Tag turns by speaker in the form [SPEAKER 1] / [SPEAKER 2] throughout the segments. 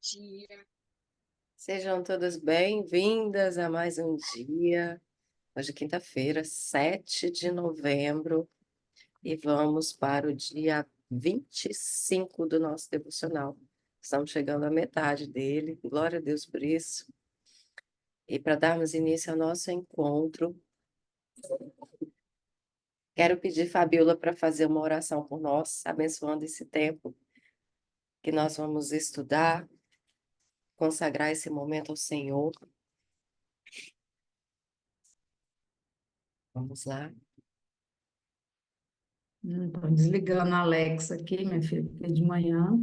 [SPEAKER 1] dia.
[SPEAKER 2] Sejam todas bem-vindas a mais um dia. Hoje é quinta-feira, 7 de novembro, e vamos para o dia 25 do nosso devocional. Estamos chegando à metade dele, glória a Deus por isso. E para darmos início ao nosso encontro, quero pedir Fabiola para fazer uma oração por nós, abençoando esse tempo que nós vamos estudar, consagrar esse momento ao Senhor. Vamos lá.
[SPEAKER 3] Tô desligando a Alexa aqui, minha filha, porque de manhã.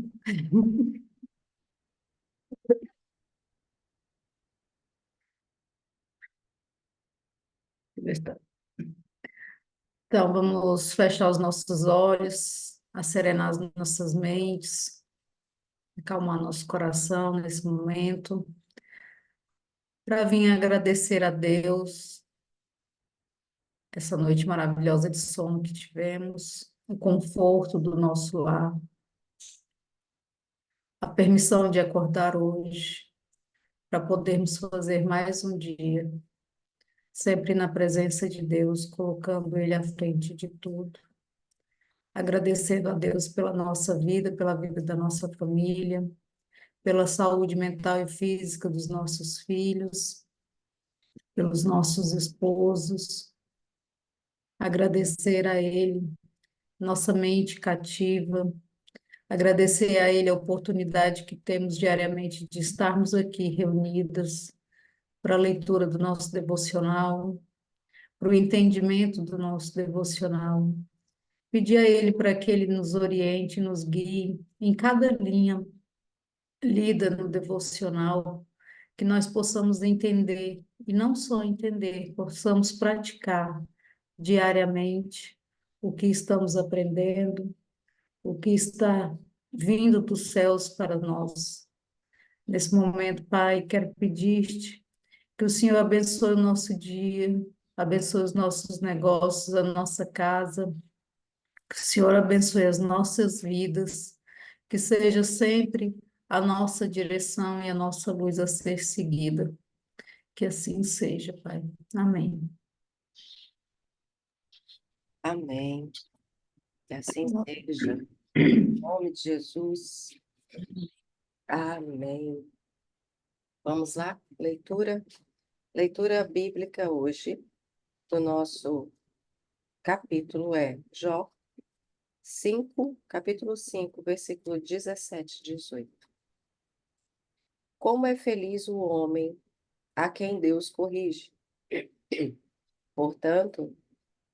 [SPEAKER 3] Então, vamos fechar os nossos olhos, acerenar as nossas mentes, acalmar nosso coração nesse momento, para vir agradecer a Deus essa noite maravilhosa de sono que tivemos, o conforto do nosso lar, a permissão de acordar hoje, para podermos fazer mais um dia, sempre na presença de Deus, colocando Ele à frente de tudo. Agradecendo a Deus pela nossa vida, pela vida da nossa família, pela saúde mental e física dos nossos filhos, pelos nossos esposos. Agradecer a Ele, nossa mente cativa. Agradecer a Ele a oportunidade que temos diariamente de estarmos aqui reunidas para a leitura do nosso devocional, para o entendimento do nosso devocional. Pedir a Ele para que Ele nos oriente, nos guie em cada linha lida no devocional, que nós possamos entender, e não só entender, possamos praticar diariamente o que estamos aprendendo, o que está vindo dos céus para nós. Nesse momento, Pai, quero pedir-te que o Senhor abençoe o nosso dia, abençoe os nossos negócios, a nossa casa, que o Senhor abençoe as nossas vidas, que seja sempre a nossa direção e a nossa luz a ser seguida. Que assim seja, Pai. Amém.
[SPEAKER 2] Amém. Que assim seja. Em nome de Jesus. Amém. Vamos lá? Leitura. Leitura bíblica hoje do nosso capítulo é Jó 5, capítulo 5, versículo 17 e 18. Como é feliz o homem a quem Deus corrige. Portanto,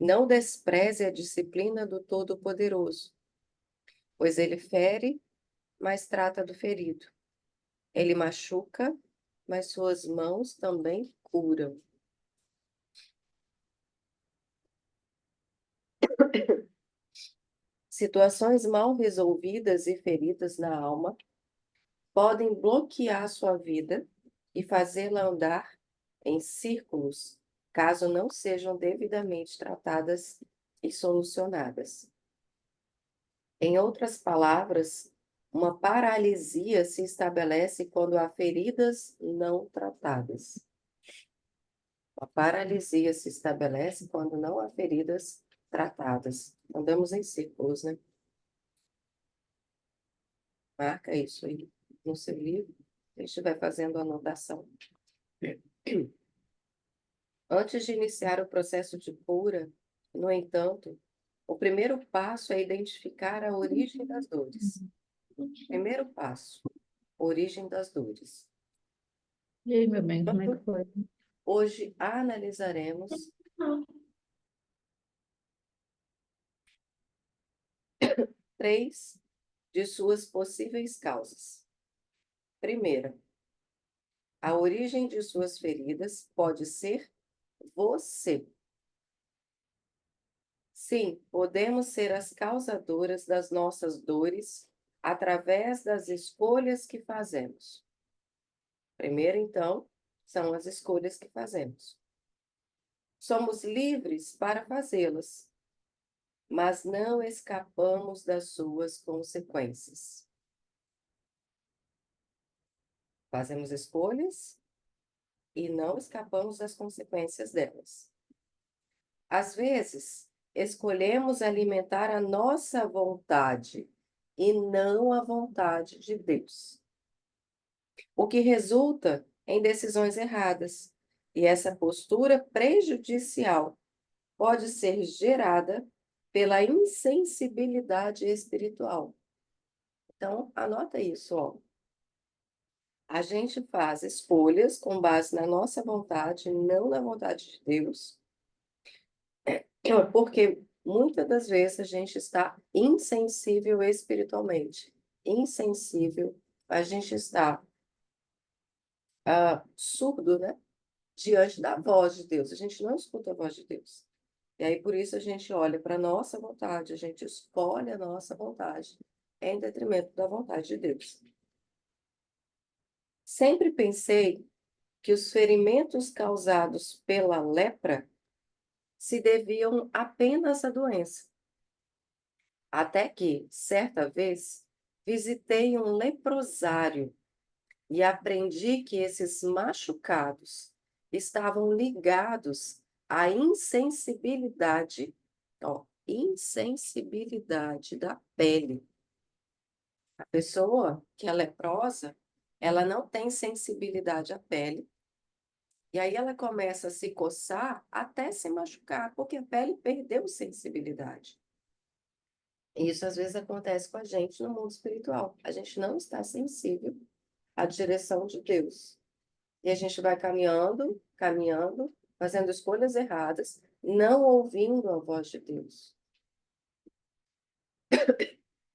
[SPEAKER 2] não despreze a disciplina do Todo-Poderoso, pois ele fere, mas trata do ferido. Ele machuca, mas suas mãos também curam. Situações mal resolvidas e feridas na alma podem bloquear sua vida e fazê-la andar em círculos, caso não sejam devidamente tratadas e solucionadas. Em outras palavras, uma paralisia se estabelece quando há feridas não tratadas. A paralisia se estabelece quando não há feridas tratadas. Andamos em círculos, né? Marca isso aí no seu livro, se estiver fazendo anotação. Antes de iniciar o processo de cura, no entanto, o primeiro passo é identificar a origem das dores. Primeiro passo, origem das dores.
[SPEAKER 3] E aí, meu bem, como é que foi?
[SPEAKER 2] Hoje analisaremos três de suas possíveis causas. Primeira, a origem de suas feridas pode ser você. Sim, podemos ser as causadoras das nossas dores através das escolhas que fazemos. Primeiro, então, são as escolhas que fazemos. Somos livres para fazê-las, mas não escapamos das suas consequências. Fazemos escolhas e não escapamos das consequências delas. Às vezes, escolhemos alimentar a nossa vontade e não a vontade de Deus, o que resulta em decisões erradas. E essa postura prejudicial pode ser gerada pela insensibilidade espiritual. Então, anota isso, ó. A gente faz escolhas com base na nossa vontade, não na vontade de Deus, porque muitas das vezes a gente está insensível espiritualmente. Insensível, a gente está surdo, né? Diante da voz de Deus. A gente não escuta a voz de Deus. E aí, por isso, a gente olha para a nossa vontade, a gente escolhe a nossa vontade em detrimento da vontade de Deus. Sempre pensei que os ferimentos causados pela lepra se deviam apenas à doença. Até que, certa vez, visitei um leprosário e aprendi que esses machucados estavam ligados à insensibilidade, ó, insensibilidade da pele. A pessoa que é leprosa, ela não tem sensibilidade à pele, e aí ela começa a se coçar até se machucar, porque a pele perdeu sensibilidade. E isso às vezes acontece com a gente no mundo espiritual. A gente não está sensível à direção de Deus. E a gente vai caminhando, caminhando, fazendo escolhas erradas, não ouvindo a voz de Deus.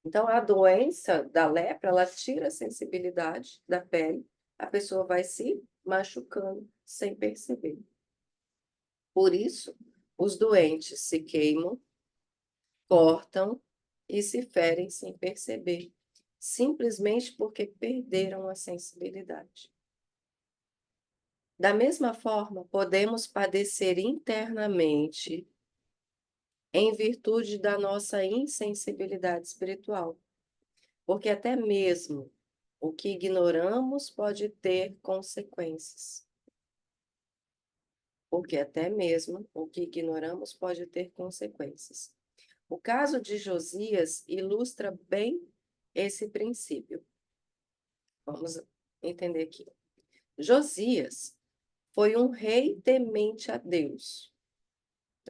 [SPEAKER 2] Então, a doença da lepra, ela tira a sensibilidade da pele, a pessoa vai se machucando sem perceber. Por isso, os doentes se queimam, cortam e se ferem sem perceber, simplesmente porque perderam a sensibilidade. Da mesma forma, podemos padecer internamente em virtude da nossa insensibilidade espiritual, porque até mesmo o que ignoramos pode ter consequências. Porque até mesmo o que ignoramos pode ter consequências. O caso de Josias ilustra bem esse princípio. Vamos entender aqui. Josias foi um rei temente a Deus.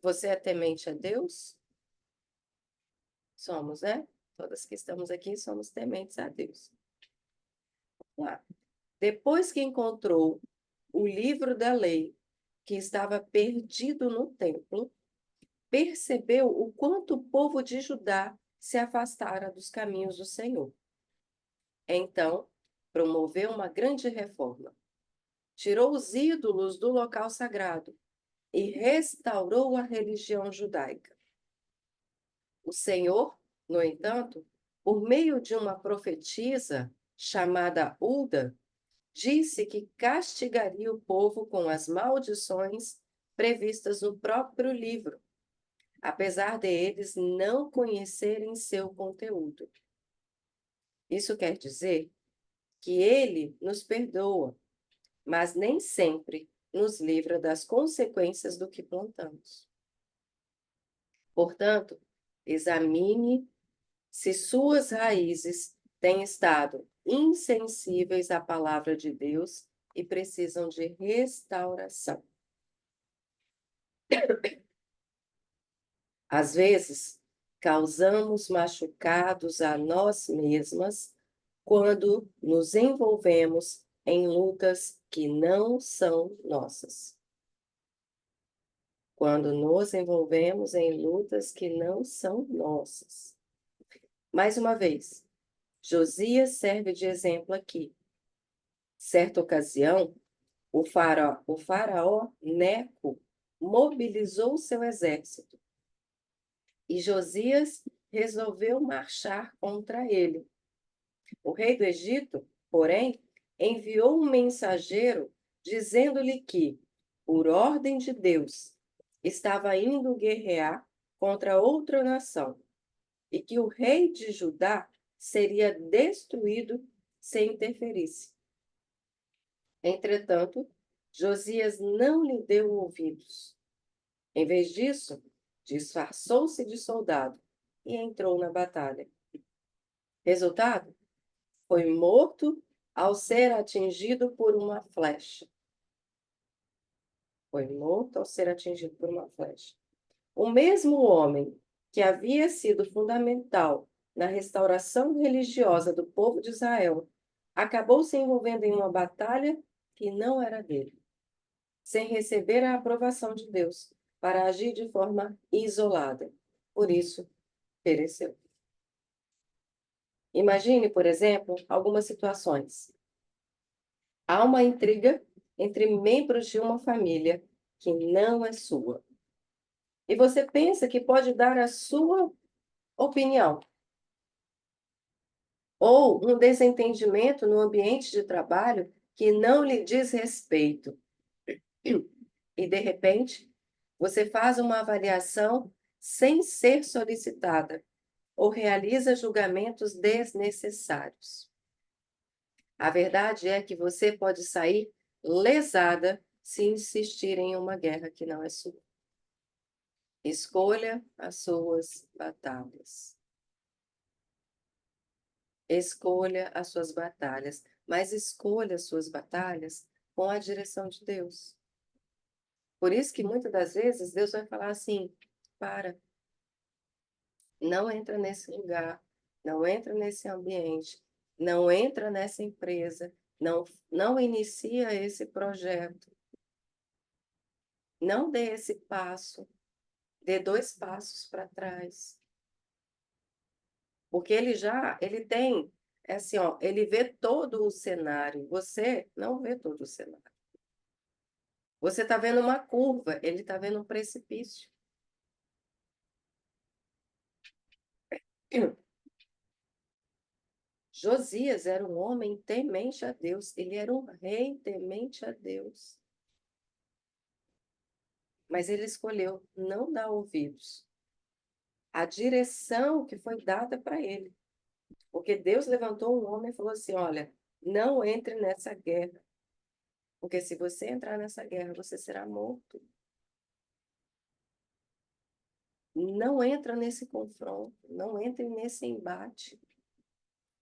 [SPEAKER 2] Você é temente a Deus? Somos, né? Todas que estamos aqui somos tementes a Deus. Lá. Depois que encontrou o livro da lei, que estava perdido no templo, percebeu o quanto o povo de Judá se afastara dos caminhos do Senhor. Então, promoveu uma grande reforma. Tirou os ídolos do local sagrado e restaurou a religião judaica. O Senhor, no entanto, por meio de uma profetisa chamada Hulda, disse que castigaria o povo com as maldições previstas no próprio livro, apesar de eles não conhecerem seu conteúdo. Isso quer dizer que ele nos perdoa, mas nem sempre nos livra das consequências do que plantamos. Portanto, examine se suas raízes têm estado insensíveis à palavra de Deus e precisam de restauração. Às vezes, causamos machucados a nós mesmas quando nos envolvemos em lutas que não são nossas. Quando nos envolvemos em lutas que não são nossas. Mais uma vez, Josias serve de exemplo aqui. Certa ocasião, o faraó Neco mobilizou seu exército e Josias resolveu marchar contra ele. O rei do Egito, porém, enviou um mensageiro dizendo-lhe que, por ordem de Deus, estava indo guerrear contra outra nação e que o rei de Judá seria destruído se interferisse. Entretanto, Josias não lhe deu ouvidos. Em vez disso, disfarçou-se de soldado e entrou na batalha. Resultado? Foi morto ao ser atingido por uma flecha. Foi morto ao ser atingido por uma flecha. O mesmo homem que havia sido fundamental na restauração religiosa do povo de Israel acabou se envolvendo em uma batalha que não era dele, sem receber a aprovação de Deus para agir de forma isolada. Por isso, pereceu. Imagine, por exemplo, algumas situações. Há uma intriga entre membros de uma família que não é sua. E você pensa que pode dar a sua opinião. Ou um desentendimento no ambiente de trabalho que não lhe diz respeito. E, de repente, você faz uma avaliação sem ser solicitada ou realiza julgamentos desnecessários. A verdade é que você pode sair lesada se insistir em uma guerra que não é sua. Escolha as suas batalhas. Escolha as suas batalhas, mas escolha as suas batalhas com a direção de Deus. Por isso que muitas das vezes Deus vai falar assim: para, não entra nesse lugar, não entra nesse ambiente, não entra nessa empresa, não inicia esse projeto, não dê esse passo, dê 2 passos para trás. Porque ele tem, é assim, ó, ele vê todo o cenário, você não vê todo o cenário. Você está vendo uma curva, ele está vendo um precipício. Josias era um homem temente a Deus, ele era um rei temente a Deus. Mas ele escolheu não dar ouvidos à direção que foi dada para ele. Porque Deus levantou um homem e falou assim: olha, não entre nessa guerra, porque se você entrar nessa guerra, você será morto. Não entra nesse confronto, não entre nesse embate.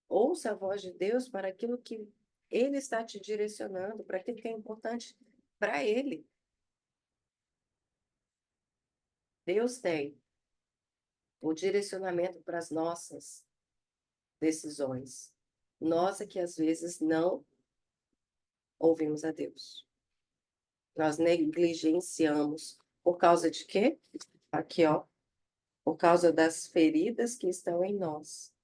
[SPEAKER 2] Ouça a voz de Deus para aquilo que Ele está te direcionando, para aquilo que é importante para Ele. Deus tem o direcionamento para as nossas decisões. Nós é que às vezes não ouvimos a Deus. Nós negligenciamos por causa de quê? Aqui, ó, por causa das feridas que estão em nós.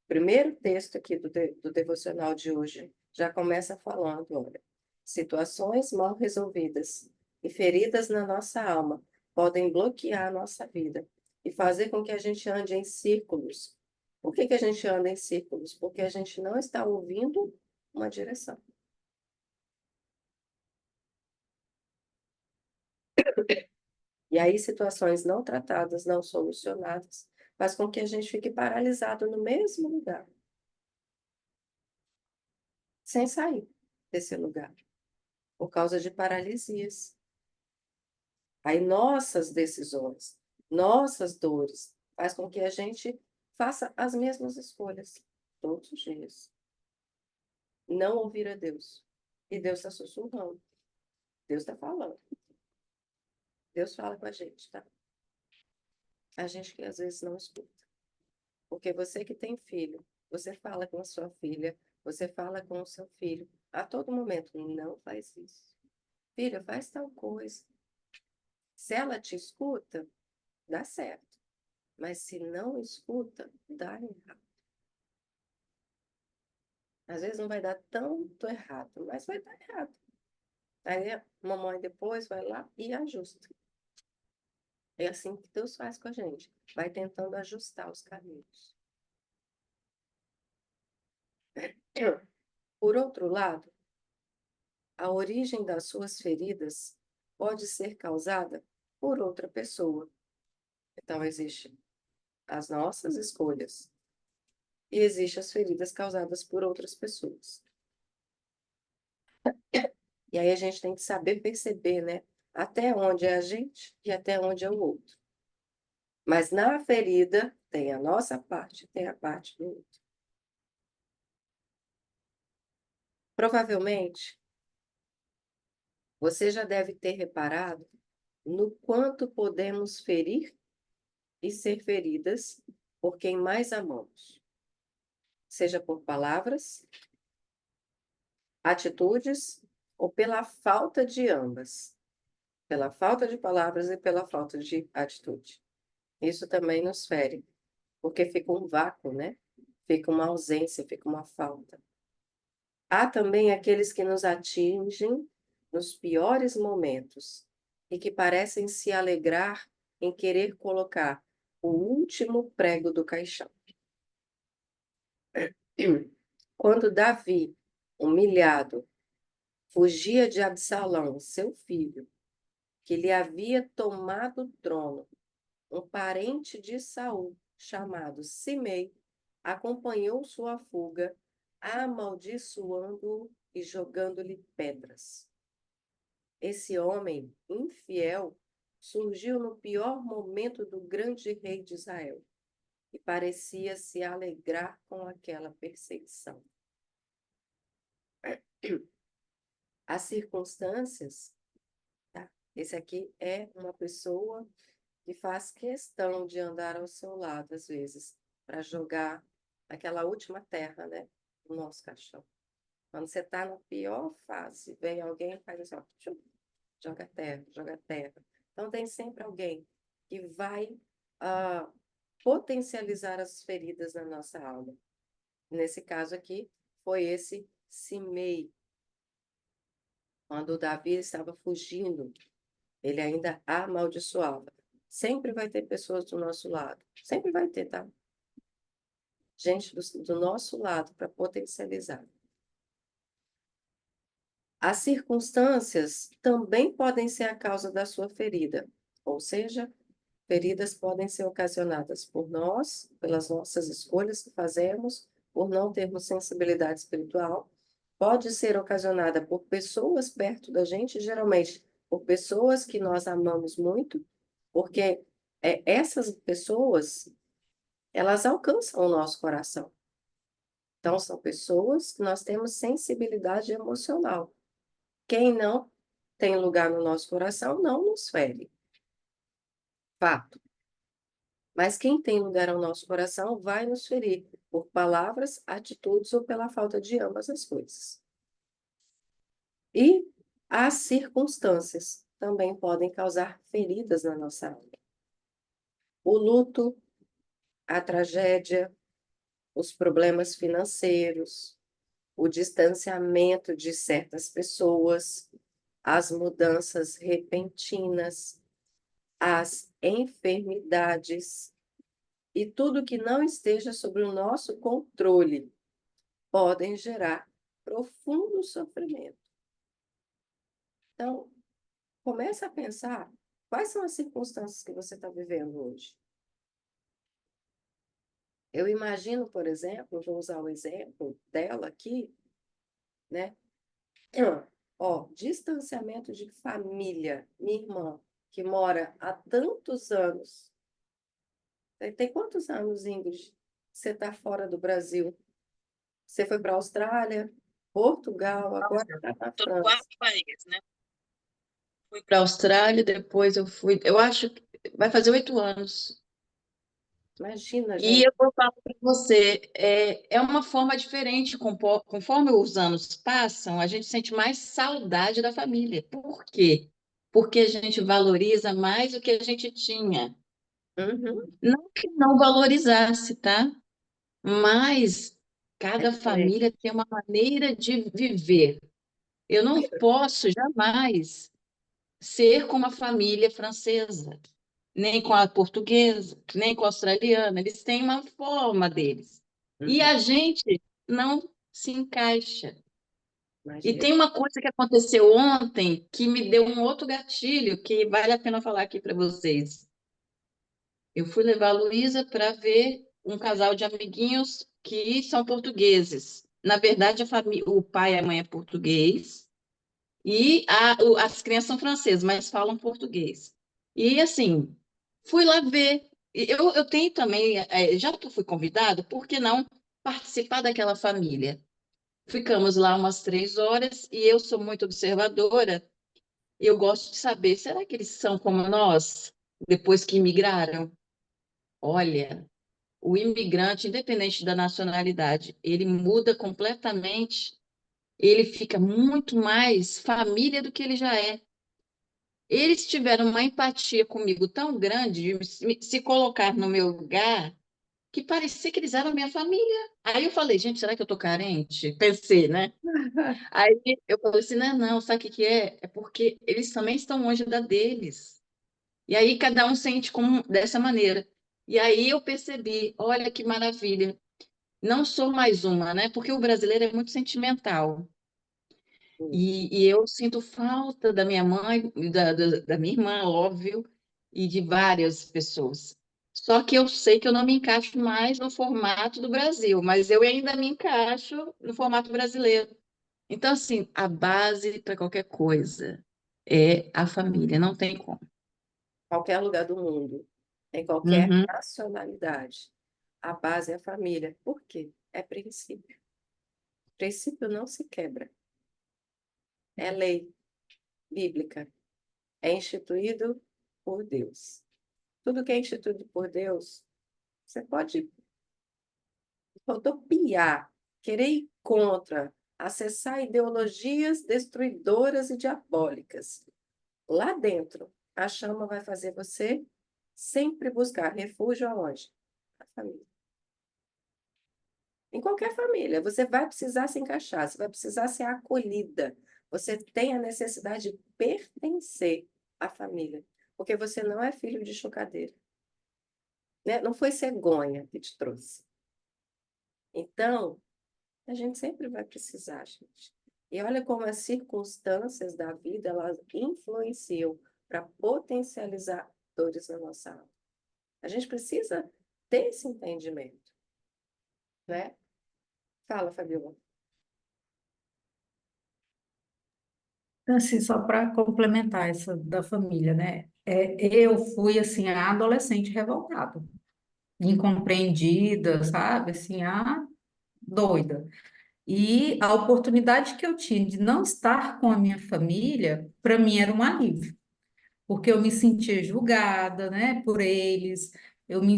[SPEAKER 2] Primeiro texto aqui do devocional de hoje já começa falando, olha, situações mal resolvidas e feridas na nossa alma podem bloquear a nossa vida e fazer com que a gente ande em círculos. Por que que a gente anda em círculos? Porque a gente não está ouvindo uma direção. E aí situações não tratadas, não solucionadas, faz com que a gente fique paralisado no mesmo lugar, sem sair desse lugar, por causa de paralisias. Aí nossas decisões, nossas dores, faz com que a gente faça as mesmas escolhas todos os dias. Não ouvir a Deus. E Deus está sussurrando. Deus está falando. Deus fala com a gente, tá? A gente que às vezes não escuta. Porque você que tem filho, você fala com a sua filha, você fala com o seu filho, a todo momento, não faz isso. Filha, faz tal coisa. Se ela te escuta, dá certo. Mas se não escuta, dá errado. Às vezes não vai dar tanto errado, mas vai dar errado. Aí a mamãe depois vai lá e ajusta. É assim que Deus faz com a gente. Vai tentando ajustar os caminhos. Por outro lado, a origem das suas feridas pode ser causada por outra pessoa. Então, existem as nossas escolhas e existem as feridas causadas por outras pessoas. E aí a gente tem que saber perceber, né? Até onde é a gente e até onde é o outro. Mas na ferida tem a nossa parte, tem a parte do outro. Provavelmente, você já deve ter reparado no quanto podemos ferir e ser feridas por quem mais amamos, seja por palavras, atitudes ou pela falta de ambas, pela falta de palavras e pela falta de atitude. Isso também nos fere, porque fica um vácuo, né? Fica uma ausência, fica uma falta. Há também aqueles que nos atingem nos piores momentos e que parecem se alegrar em querer colocar o último prego do caixão. Quando Davi, humilhado, fugia de Absalão, seu filho, que lhe havia tomado o trono, um parente de Saul, chamado Simei, acompanhou sua fuga, amaldiçoando-o e jogando-lhe pedras. Esse homem infiel surgiu no pior momento do grande rei de Israel e parecia se alegrar com aquela perseguição. As circunstâncias, tá? Esse aqui é uma pessoa que faz questão de andar ao seu lado, às vezes, para jogar aquela última terra, né, no nosso caixão. Quando você está na pior fase, vem alguém e faz assim, ó, joga terra, joga terra. Então, tem sempre alguém que vai ah, potencializar as feridas na nossa alma. Nesse caso aqui, foi esse Simei. Quando Davi estava fugindo, ele ainda amaldiçoava. Sempre vai ter pessoas do nosso lado. Sempre vai ter, tá? Gente do nosso lado para potencializar. As circunstâncias também podem ser a causa da sua ferida, ou seja, feridas podem ser ocasionadas por nós, pelas nossas escolhas que fazemos, por não termos sensibilidade espiritual. Pode ser ocasionada por pessoas perto da gente, geralmente por pessoas que nós amamos muito, porque essas pessoas, elas alcançam o nosso coração. Então, são pessoas que nós temos sensibilidade emocional. Quem não tem lugar no nosso coração não nos fere. Fato. Mas quem tem lugar ao nosso coração vai nos ferir por palavras, atitudes ou pela falta de ambas as coisas. E as circunstâncias também podem causar feridas na nossa alma. O luto, a tragédia, os problemas financeiros, o distanciamento de certas pessoas, as mudanças repentinas, as enfermidades e tudo que não esteja sob o nosso controle podem gerar profundo sofrimento. Então, comece a pensar quais são as circunstâncias que você está vivendo hoje. Eu imagino, por exemplo, vou usar o exemplo dela aqui, né? Ó, distanciamento de família. Minha irmã, que mora há tantos anos. Tem quantos anos, Ingrid? Você está fora do Brasil? Você foi para a Austrália, Portugal, agora está na
[SPEAKER 1] Tô no
[SPEAKER 2] França.
[SPEAKER 1] quarto país, né? Fui para a Austrália, depois eu fui. Eu acho que vai fazer 8 anos.
[SPEAKER 2] Imagina,
[SPEAKER 1] E
[SPEAKER 2] gente.
[SPEAKER 1] eu vou falar para você, é uma forma diferente, conforme os anos passam, a gente sente mais saudade da família. Por quê? Porque a gente valoriza mais o que a gente tinha.
[SPEAKER 2] Uhum,
[SPEAKER 1] Não que não valorizasse, tá? Mas
[SPEAKER 2] é
[SPEAKER 1] cada
[SPEAKER 2] diferente.
[SPEAKER 1] família tem uma maneira de viver. Eu não posso jamais ser como a família francesa, nem com a portuguesa, nem com a australiana. Eles têm uma forma deles. E
[SPEAKER 2] Uhum,
[SPEAKER 1] a gente não se encaixa. E
[SPEAKER 2] imagina.
[SPEAKER 1] tem uma coisa que aconteceu ontem que me deu um outro gatilho que vale a pena falar aqui para vocês. Eu fui levar a Luísa para ver um casal de amiguinhos que são portugueses. Na verdade, o pai e a mãe é português E as crianças são francesas, mas falam português. E assim, fui lá ver. Eu tenho também, já que eu fui convidado, por que não participar daquela família? Ficamos lá umas 3 horas e eu sou muito observadora. Eu gosto de saber, será que eles são como nós, depois que imigraram? Olha, o imigrante, independente da nacionalidade, ele muda completamente, ele fica muito mais família do que ele já é. Eles tiveram uma empatia comigo tão grande de se colocar no meu lugar que parecia que eles eram minha família. Aí eu falei, gente, será que eu tô carente? Pensei, né? Aí eu falei assim, não, não, sabe o que que é? É porque eles também estão longe da deles. E aí cada um sente como dessa maneira. E aí eu percebi, olha que maravilha. Não sou mais uma, né? Porque o brasileiro é muito sentimental.
[SPEAKER 2] Hum.
[SPEAKER 1] E eu sinto falta da minha mãe, da minha irmã, óbvio, e de várias pessoas. Só que eu sei que eu não me encaixo mais no formato do Brasil, mas eu ainda me encaixo no formato brasileiro. Então, assim, a base para qualquer coisa é a família, não tem como.
[SPEAKER 2] Qualquer lugar do mundo, em qualquer
[SPEAKER 1] Uhum.
[SPEAKER 2] nacionalidade, a base é a família. Por quê? É princípio. Princípio não se quebra. É lei bíblica. É instituído por Deus. Tudo que é instituído por Deus, você pode rodopiar, querer ir contra, acessar ideologias destruidoras e diabólicas. Lá dentro, a chama vai fazer você sempre buscar refúgio aonde? Na família. Em qualquer família, você vai precisar se encaixar, você vai precisar ser acolhida. Você tem a necessidade de pertencer à família, porque você não é filho de chocadeira, né? Não foi cegonha que te trouxe. Então, a gente sempre vai precisar, gente. E olha como as circunstâncias da vida, elas influenciam para potencializar dores na nossa alma. A gente precisa ter esse entendimento, né? Fala, Fabiola.
[SPEAKER 3] Então, assim, só para complementar essa da família, né? Eu fui, assim, a adolescente revoltada, incompreendida, sabe? Assim, a doida. E a oportunidade que eu tinha de não estar com a minha família, para mim era um alívio, porque eu me sentia julgada, né, por eles, eu me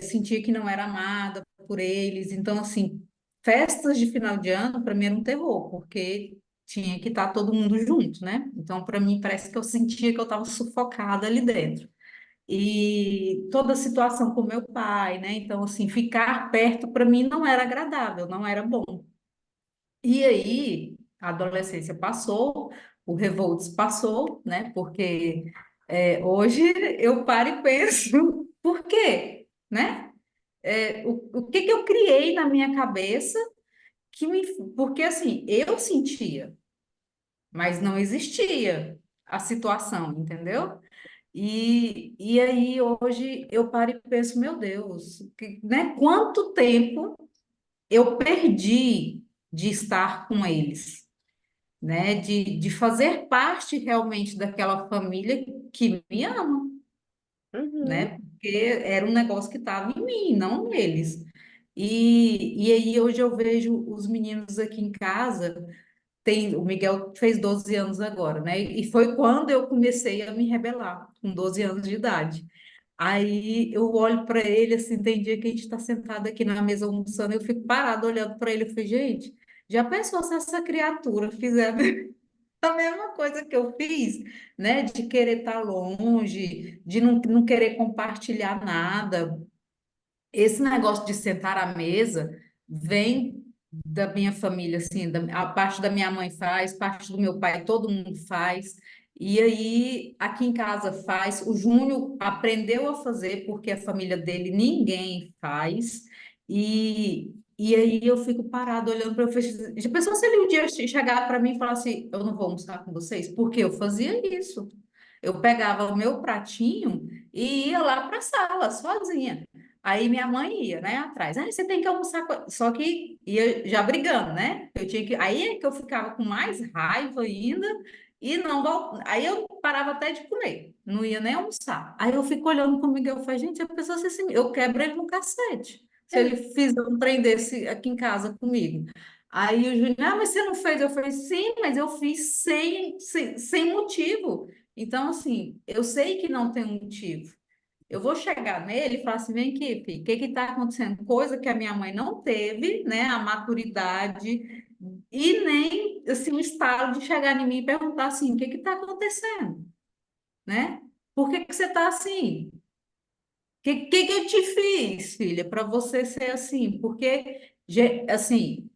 [SPEAKER 3] sentia que não era amada por eles. Então, assim, festas de final de ano para mim era um terror, porque tinha que estar todo mundo junto, né? Então, para mim, parece que eu sentia que eu estava sufocada ali dentro. E toda a situação com meu pai, né? Então, assim, ficar perto para mim não era agradável, não era bom. E aí, a adolescência passou, o revoltos passou, né? Porque hoje eu paro e penso, por quê? Né? O que que eu criei na minha cabeça que me... Porque, assim, eu sentia, mas não existia a situação, entendeu? E aí, hoje, eu paro e penso, meu Deus, né? Quanto tempo eu perdi de estar com eles, né? De fazer parte realmente daquela família que me ama,
[SPEAKER 2] Uhum,
[SPEAKER 3] né? Porque era um negócio que estava em mim, não neles. E aí hoje eu vejo os meninos aqui em casa, o Miguel fez 12 anos agora, né? E foi quando eu comecei a me rebelar, com 12 anos de idade. Aí eu olho para ele, assim, tem dia que a gente está sentado aqui na mesa almoçando, eu fico parada olhando para ele e falei, gente, já pensou se essa criatura fizer a mesma coisa que eu fiz, né? De querer estar longe, de não querer compartilhar nada. Esse negócio de sentar à mesa vem da minha família, assim, a parte da minha mãe faz, parte do meu pai, todo mundo faz. E aí, aqui em casa faz. O Júnior aprendeu a fazer, porque a família dele ninguém faz. E aí eu fico parado olhando para ele. Já pensou se ele um dia chegar para mim e falar assim: eu não vou almoçar com vocês? Porque eu fazia isso. Eu pegava o meu pratinho e ia lá para a sala, sozinha. Aí minha mãe ia, né, atrás. Aí você tem que almoçar Só que ia já brigando, né? Eu tinha que... Aí é que eu ficava com mais raiva ainda e não... Aí eu parava até de comer, não ia nem almoçar. Aí eu fico olhando comigo e eu falei, gente, a pessoa se... Eu quebro ele no cacete. Se ele fizer um trem desse aqui em casa comigo. Aí o Júnior, mas você não fez? Eu falei, sim, mas eu fiz sem motivo. Então, assim, eu sei que não tem um motivo. Eu vou chegar nele e falar assim, vem aqui, filho, o que está acontecendo? Coisa que a minha mãe não teve, né? A maturidade e nem, assim, o estalo de chegar em mim e perguntar assim, o que está acontecendo? Né? Por que você está assim? O que eu te fiz, filha, para você ser assim? Porque, assim,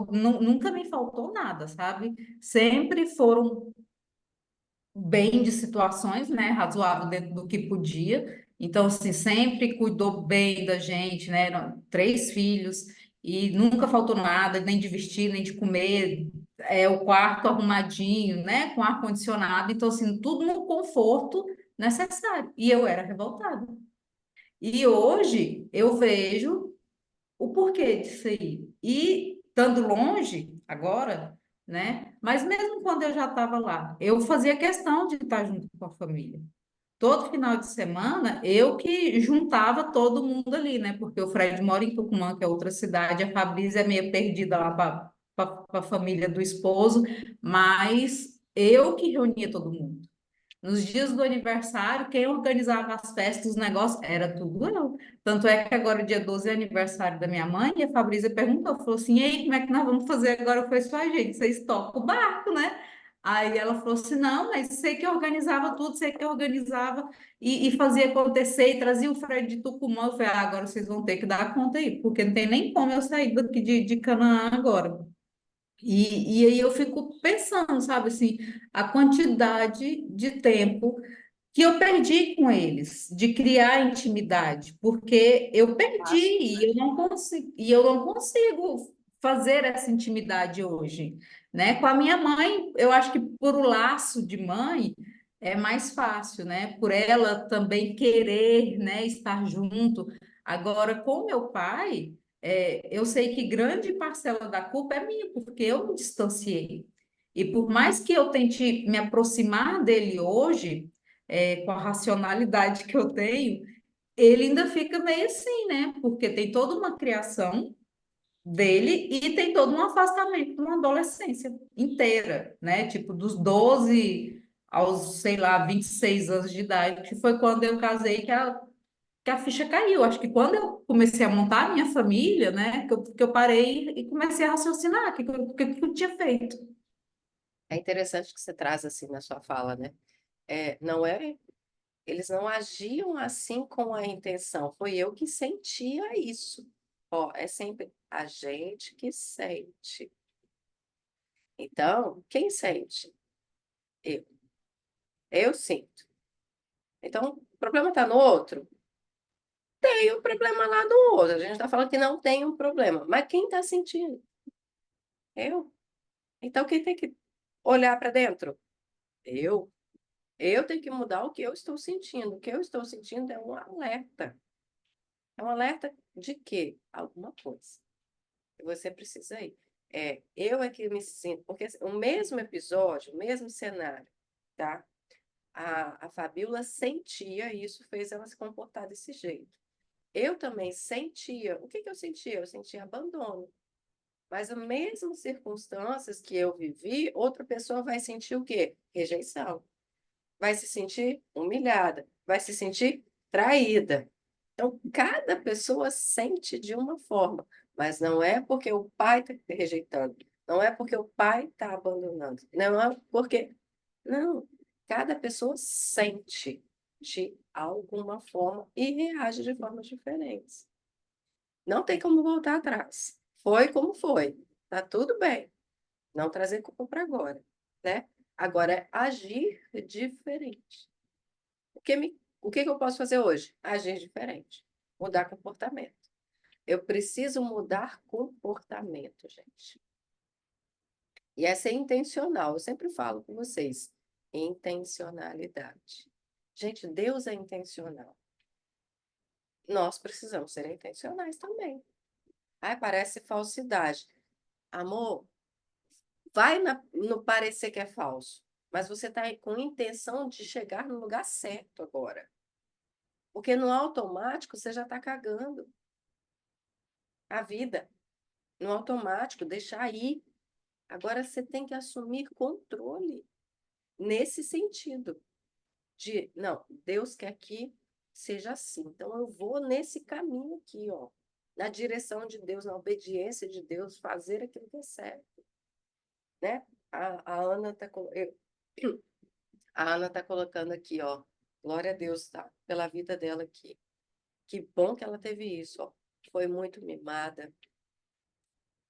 [SPEAKER 3] nunca me faltou nada, sabe? Sempre foram bem de situações, né, razoável dentro do que podia. Então, assim, sempre cuidou bem da gente, né? Eram 3 filhos e nunca faltou nada, nem de vestir, nem de comer. O quarto arrumadinho, né, com ar-condicionado. Então, assim, tudo no conforto necessário. E eu era revoltada. E hoje eu vejo o porquê disso aí. E estando longe agora, né? Mas mesmo quando eu já estava lá, eu fazia questão de estar junto com a família. Todo final de semana, eu que juntava todo mundo ali, né? Porque o Fred mora em Tucumã, que é outra cidade, a Fabrícia é meio perdida lá para a família do esposo, mas eu que reunia todo mundo. Nos dias do aniversário, quem organizava as festas, os negócios, era tudo eu. Tanto é que agora, dia 12 é aniversário da minha mãe, e a Fabrícia perguntou, falou assim, e aí, como é que nós vamos fazer agora? Eu falei, só, gente, vocês tocam o barco, né? Aí ela falou assim, não, mas sei que organizava tudo, sei que organizava e fazia acontecer, e trazia o Fred de Tucumã. Eu falei, agora vocês vão ter que dar conta aí, porque não tem nem como eu sair daqui de Canaã agora. E aí eu fico pensando, sabe, assim, a quantidade de tempo que eu perdi com eles, de criar intimidade, porque eu perdi
[SPEAKER 2] Fácil.
[SPEAKER 3] e eu não consigo fazer essa intimidade hoje, né? Com a minha mãe, eu acho que por o laço de mãe é mais fácil, né? Por ela também querer, né, estar junto. Agora, com meu pai, eu sei que grande parcela da culpa é minha, porque eu me distanciei. E por mais que eu tente me aproximar dele hoje, com a racionalidade que eu tenho, ele ainda fica meio assim, né? Porque tem toda uma criação dele e tem todo um afastamento de uma adolescência inteira, né? Tipo, dos 12 aos, sei lá, 26 anos de idade, que foi quando eu casei, que a ficha caiu. Acho que quando eu comecei a montar a minha família, né, que eu parei e comecei a raciocinar o que eu tinha feito.
[SPEAKER 2] É interessante que você traz assim na sua fala, né? Não é, eles não agiam assim com a intenção. Foi eu que sentia isso. Ó, é sempre a gente que sente. Então, quem sente? Eu. Eu sinto. Então, o problema está no outro? Tem um problema lá no outro. A gente está falando que não tem um problema. Mas quem está sentindo? Eu. Então, quem tem que olhar para dentro? Eu. Eu tenho que mudar o que eu estou sentindo. O que eu estou sentindo é um alerta. É um alerta de quê? Alguma coisa. E você precisa ir. Eu é que me sinto. Porque assim, o mesmo episódio, o mesmo cenário, tá? A Fabíola sentia e isso fez ela se comportar desse jeito. Eu também sentia. O que que eu sentia? Eu sentia abandono. Mas as mesmas circunstâncias que eu vivi, outra pessoa vai sentir o quê? Rejeição. Vai se sentir humilhada. Vai se sentir traída. Então, cada pessoa sente de uma forma. Mas não é porque o pai está rejeitando. Não é porque o pai está abandonando. Não é porque. Não. Cada pessoa sente de alguma forma e reage de formas diferentes. Não tem como voltar atrás. Foi como foi. Tá tudo bem. Não trazer culpa para agora, né? Agora é agir diferente. O que que eu posso fazer hoje? Agir diferente. Mudar comportamento. Eu preciso mudar comportamento, gente. E é ser intencional. Eu sempre falo com vocês. Intencionalidade. Gente, Deus é intencional. nós precisamos ser intencionais também. Ai, parece falsidade. Amor, vai no parecer que é falso, mas você está com intenção de chegar no lugar certo agora. Porque no automático você já está cagando a vida. No automático, deixar ir. Agora você tem que assumir controle nesse sentido de, não, Deus quer que seja assim. Então eu vou nesse caminho aqui, ó, na direção de Deus, na obediência de Deus, fazer aquilo que é certo, né? A Ana tá a Ana tá colocando aqui, ó. Glória a Deus, tá? Pela vida dela aqui. Que bom que ela teve isso, ó. Foi muito mimada.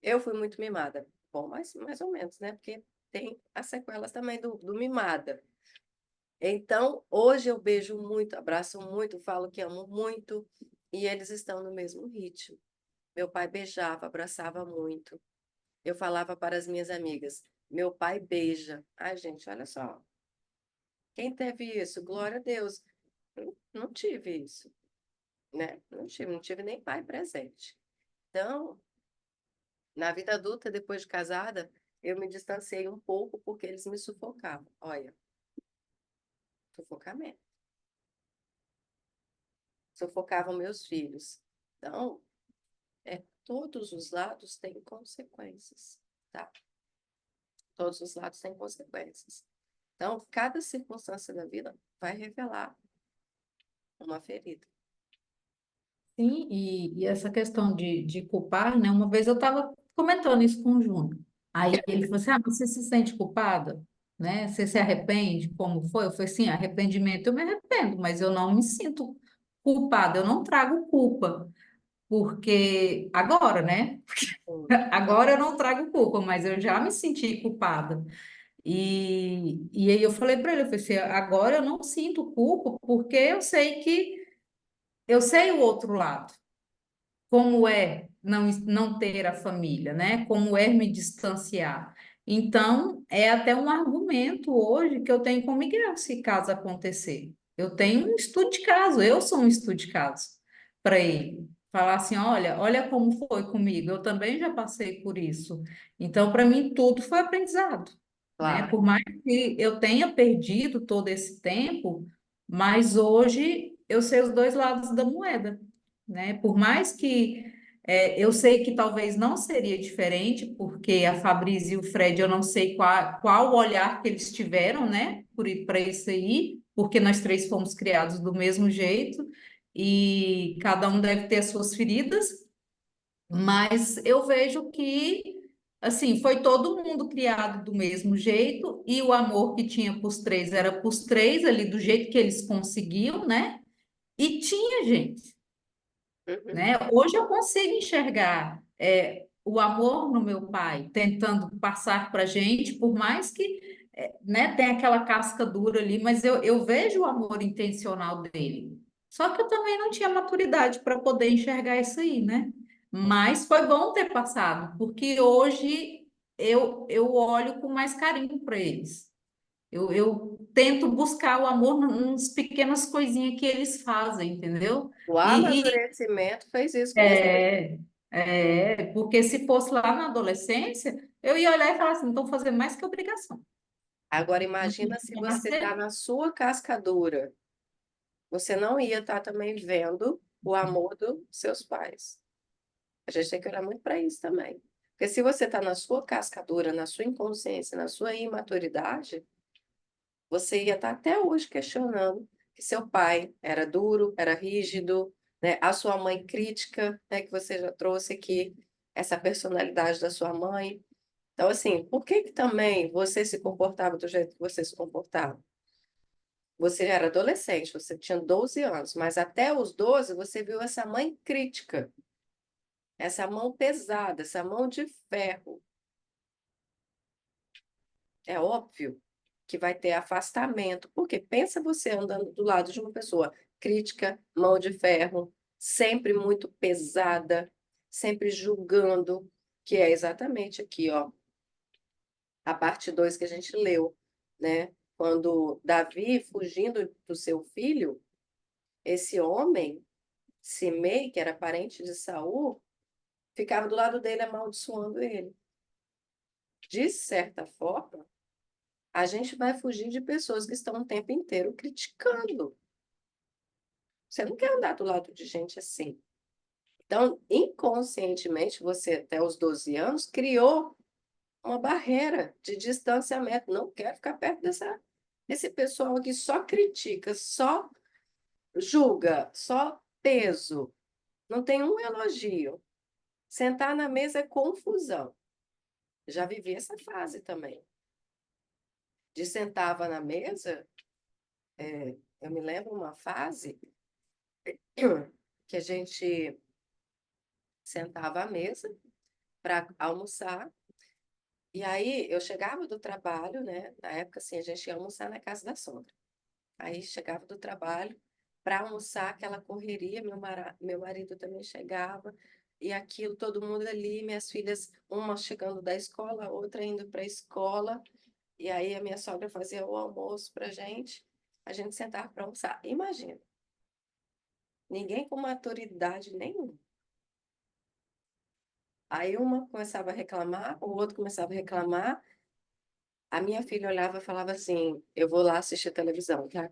[SPEAKER 2] Eu fui muito mimada. Bom, mas mais ou menos, né? Porque tem as sequelas também do mimada. Então, hoje eu beijo muito, abraço muito, falo que amo muito, e eles estão no mesmo ritmo. Meu pai beijava, abraçava muito. Eu falava para as minhas amigas, meu pai beija. Ai, gente, olha só. Quem teve isso? Glória a Deus. Não tive isso, né? Não tive nem pai presente. Então, na vida adulta, depois de casada, eu me distanciei um pouco porque eles me sufocavam. Olha, sufocamento. Sufocavam meus filhos. Então, todos os lados têm consequências, tá? Todos os lados têm consequências. Então, cada circunstância da vida vai revelar uma ferida.
[SPEAKER 3] Sim, e essa questão de culpar, né? Uma vez eu estava comentando isso com o Júnior. Aí ele falou assim: ah, você se sente culpada? Né? Você se arrepende? Como foi? Eu falei assim: arrependimento eu me arrependo, mas eu não me sinto culpada, eu não trago culpa, porque agora, né? Agora eu não trago culpa, mas eu já me senti culpada. E aí eu falei para ele, eu falei assim, agora eu não sinto culpa, porque eu sei o outro lado como é não ter a família, né? Como é me distanciar. Então, é até um argumento hoje que eu tenho com o Miguel, se caso acontecer. Eu tenho um estudo de caso, eu sou um estudo de caso para ele. Falar assim, olha como foi comigo, eu também já passei por isso. Então, para mim, tudo foi aprendizado, né?
[SPEAKER 2] Claro,
[SPEAKER 3] Por mais que eu tenha perdido todo esse tempo, mas hoje eu sei os dois lados da moeda, né? Por mais que eu sei que talvez não seria diferente, porque a Fabrícia e o Fred, eu não sei qual o olhar que eles tiveram, né? Para isso aí, porque nós três fomos criados do mesmo jeito e cada um deve ter as suas feridas, mas eu vejo que assim, foi todo mundo criado do mesmo jeito e o amor que tinha para os três era para os três ali do jeito que eles conseguiam, né? E tinha gente,
[SPEAKER 2] uhum.
[SPEAKER 3] né? Hoje eu consigo enxergar o amor no meu pai, tentando passar para a gente, por mais que né, tenha aquela casca dura ali, mas eu vejo o amor intencional dele. Só que eu também não tinha maturidade para poder enxergar isso aí, né? Mas foi bom ter passado, porque hoje eu olho com mais carinho para eles. Eu tento buscar o amor nas pequenas coisinhas que eles fazem, entendeu?
[SPEAKER 2] O
[SPEAKER 3] E,
[SPEAKER 2] amadurecimento fez isso com você.
[SPEAKER 3] é, porque se fosse lá na adolescência, eu ia olhar e falar assim, não estão fazendo mais que obrigação.
[SPEAKER 2] Agora,
[SPEAKER 3] Não
[SPEAKER 2] imagina se
[SPEAKER 3] tinha
[SPEAKER 2] você está
[SPEAKER 3] nascer.
[SPEAKER 2] na sua cascadura. Você não ia estar também vendo o amor dos seus pais. A gente tem que olhar muito para isso também. Porque se você está na sua cascadura, na sua inconsciência, na sua imaturidade, você ia estar até hoje questionando que seu pai era duro, era rígido, né? A sua mãe crítica, né? Que você já trouxe aqui, essa personalidade da sua mãe. Então, assim, por que que também você se comportava do jeito que você se comportava? Você era adolescente, você tinha 12 anos, mas até os 12 você viu essa mãe crítica, essa mão pesada, essa mão de ferro. É óbvio que vai ter afastamento, porque pensa você andando do lado de uma pessoa crítica, mão de ferro, sempre muito pesada, sempre julgando, que é exatamente aqui, ó, a parte 2 que a gente leu, né? Quando Davi, fugindo do seu filho, esse homem Simei, que era parente de Saul, ficava do lado dele amaldiçoando ele. De certa forma, a gente vai fugir de pessoas que estão o tempo inteiro criticando. Você não quer andar do lado de gente assim. Então, inconscientemente, você, até os 12 anos, criou uma barreira de distanciamento. Não quero ficar perto desse pessoal que só critica, só julga, só peso. Não tem um elogio. Sentar na mesa é confusão. Já vivi essa fase também. De sentava na mesa, eu me lembro uma fase que a gente sentava à mesa para almoçar. E aí eu chegava do trabalho, né? Na época, assim, a gente ia almoçar na casa da sogra. Aí chegava do trabalho para almoçar, aquela correria, meu marido também chegava, e aquilo, todo mundo ali, minhas filhas, uma chegando da escola, a outra indo para a escola, e aí a minha sogra fazia o almoço para a gente sentava para almoçar. Imagina, ninguém com maturidade nenhuma. Aí uma começava a reclamar, o outro começava a reclamar, a minha filha olhava e falava assim, eu vou lá assistir televisão, tá?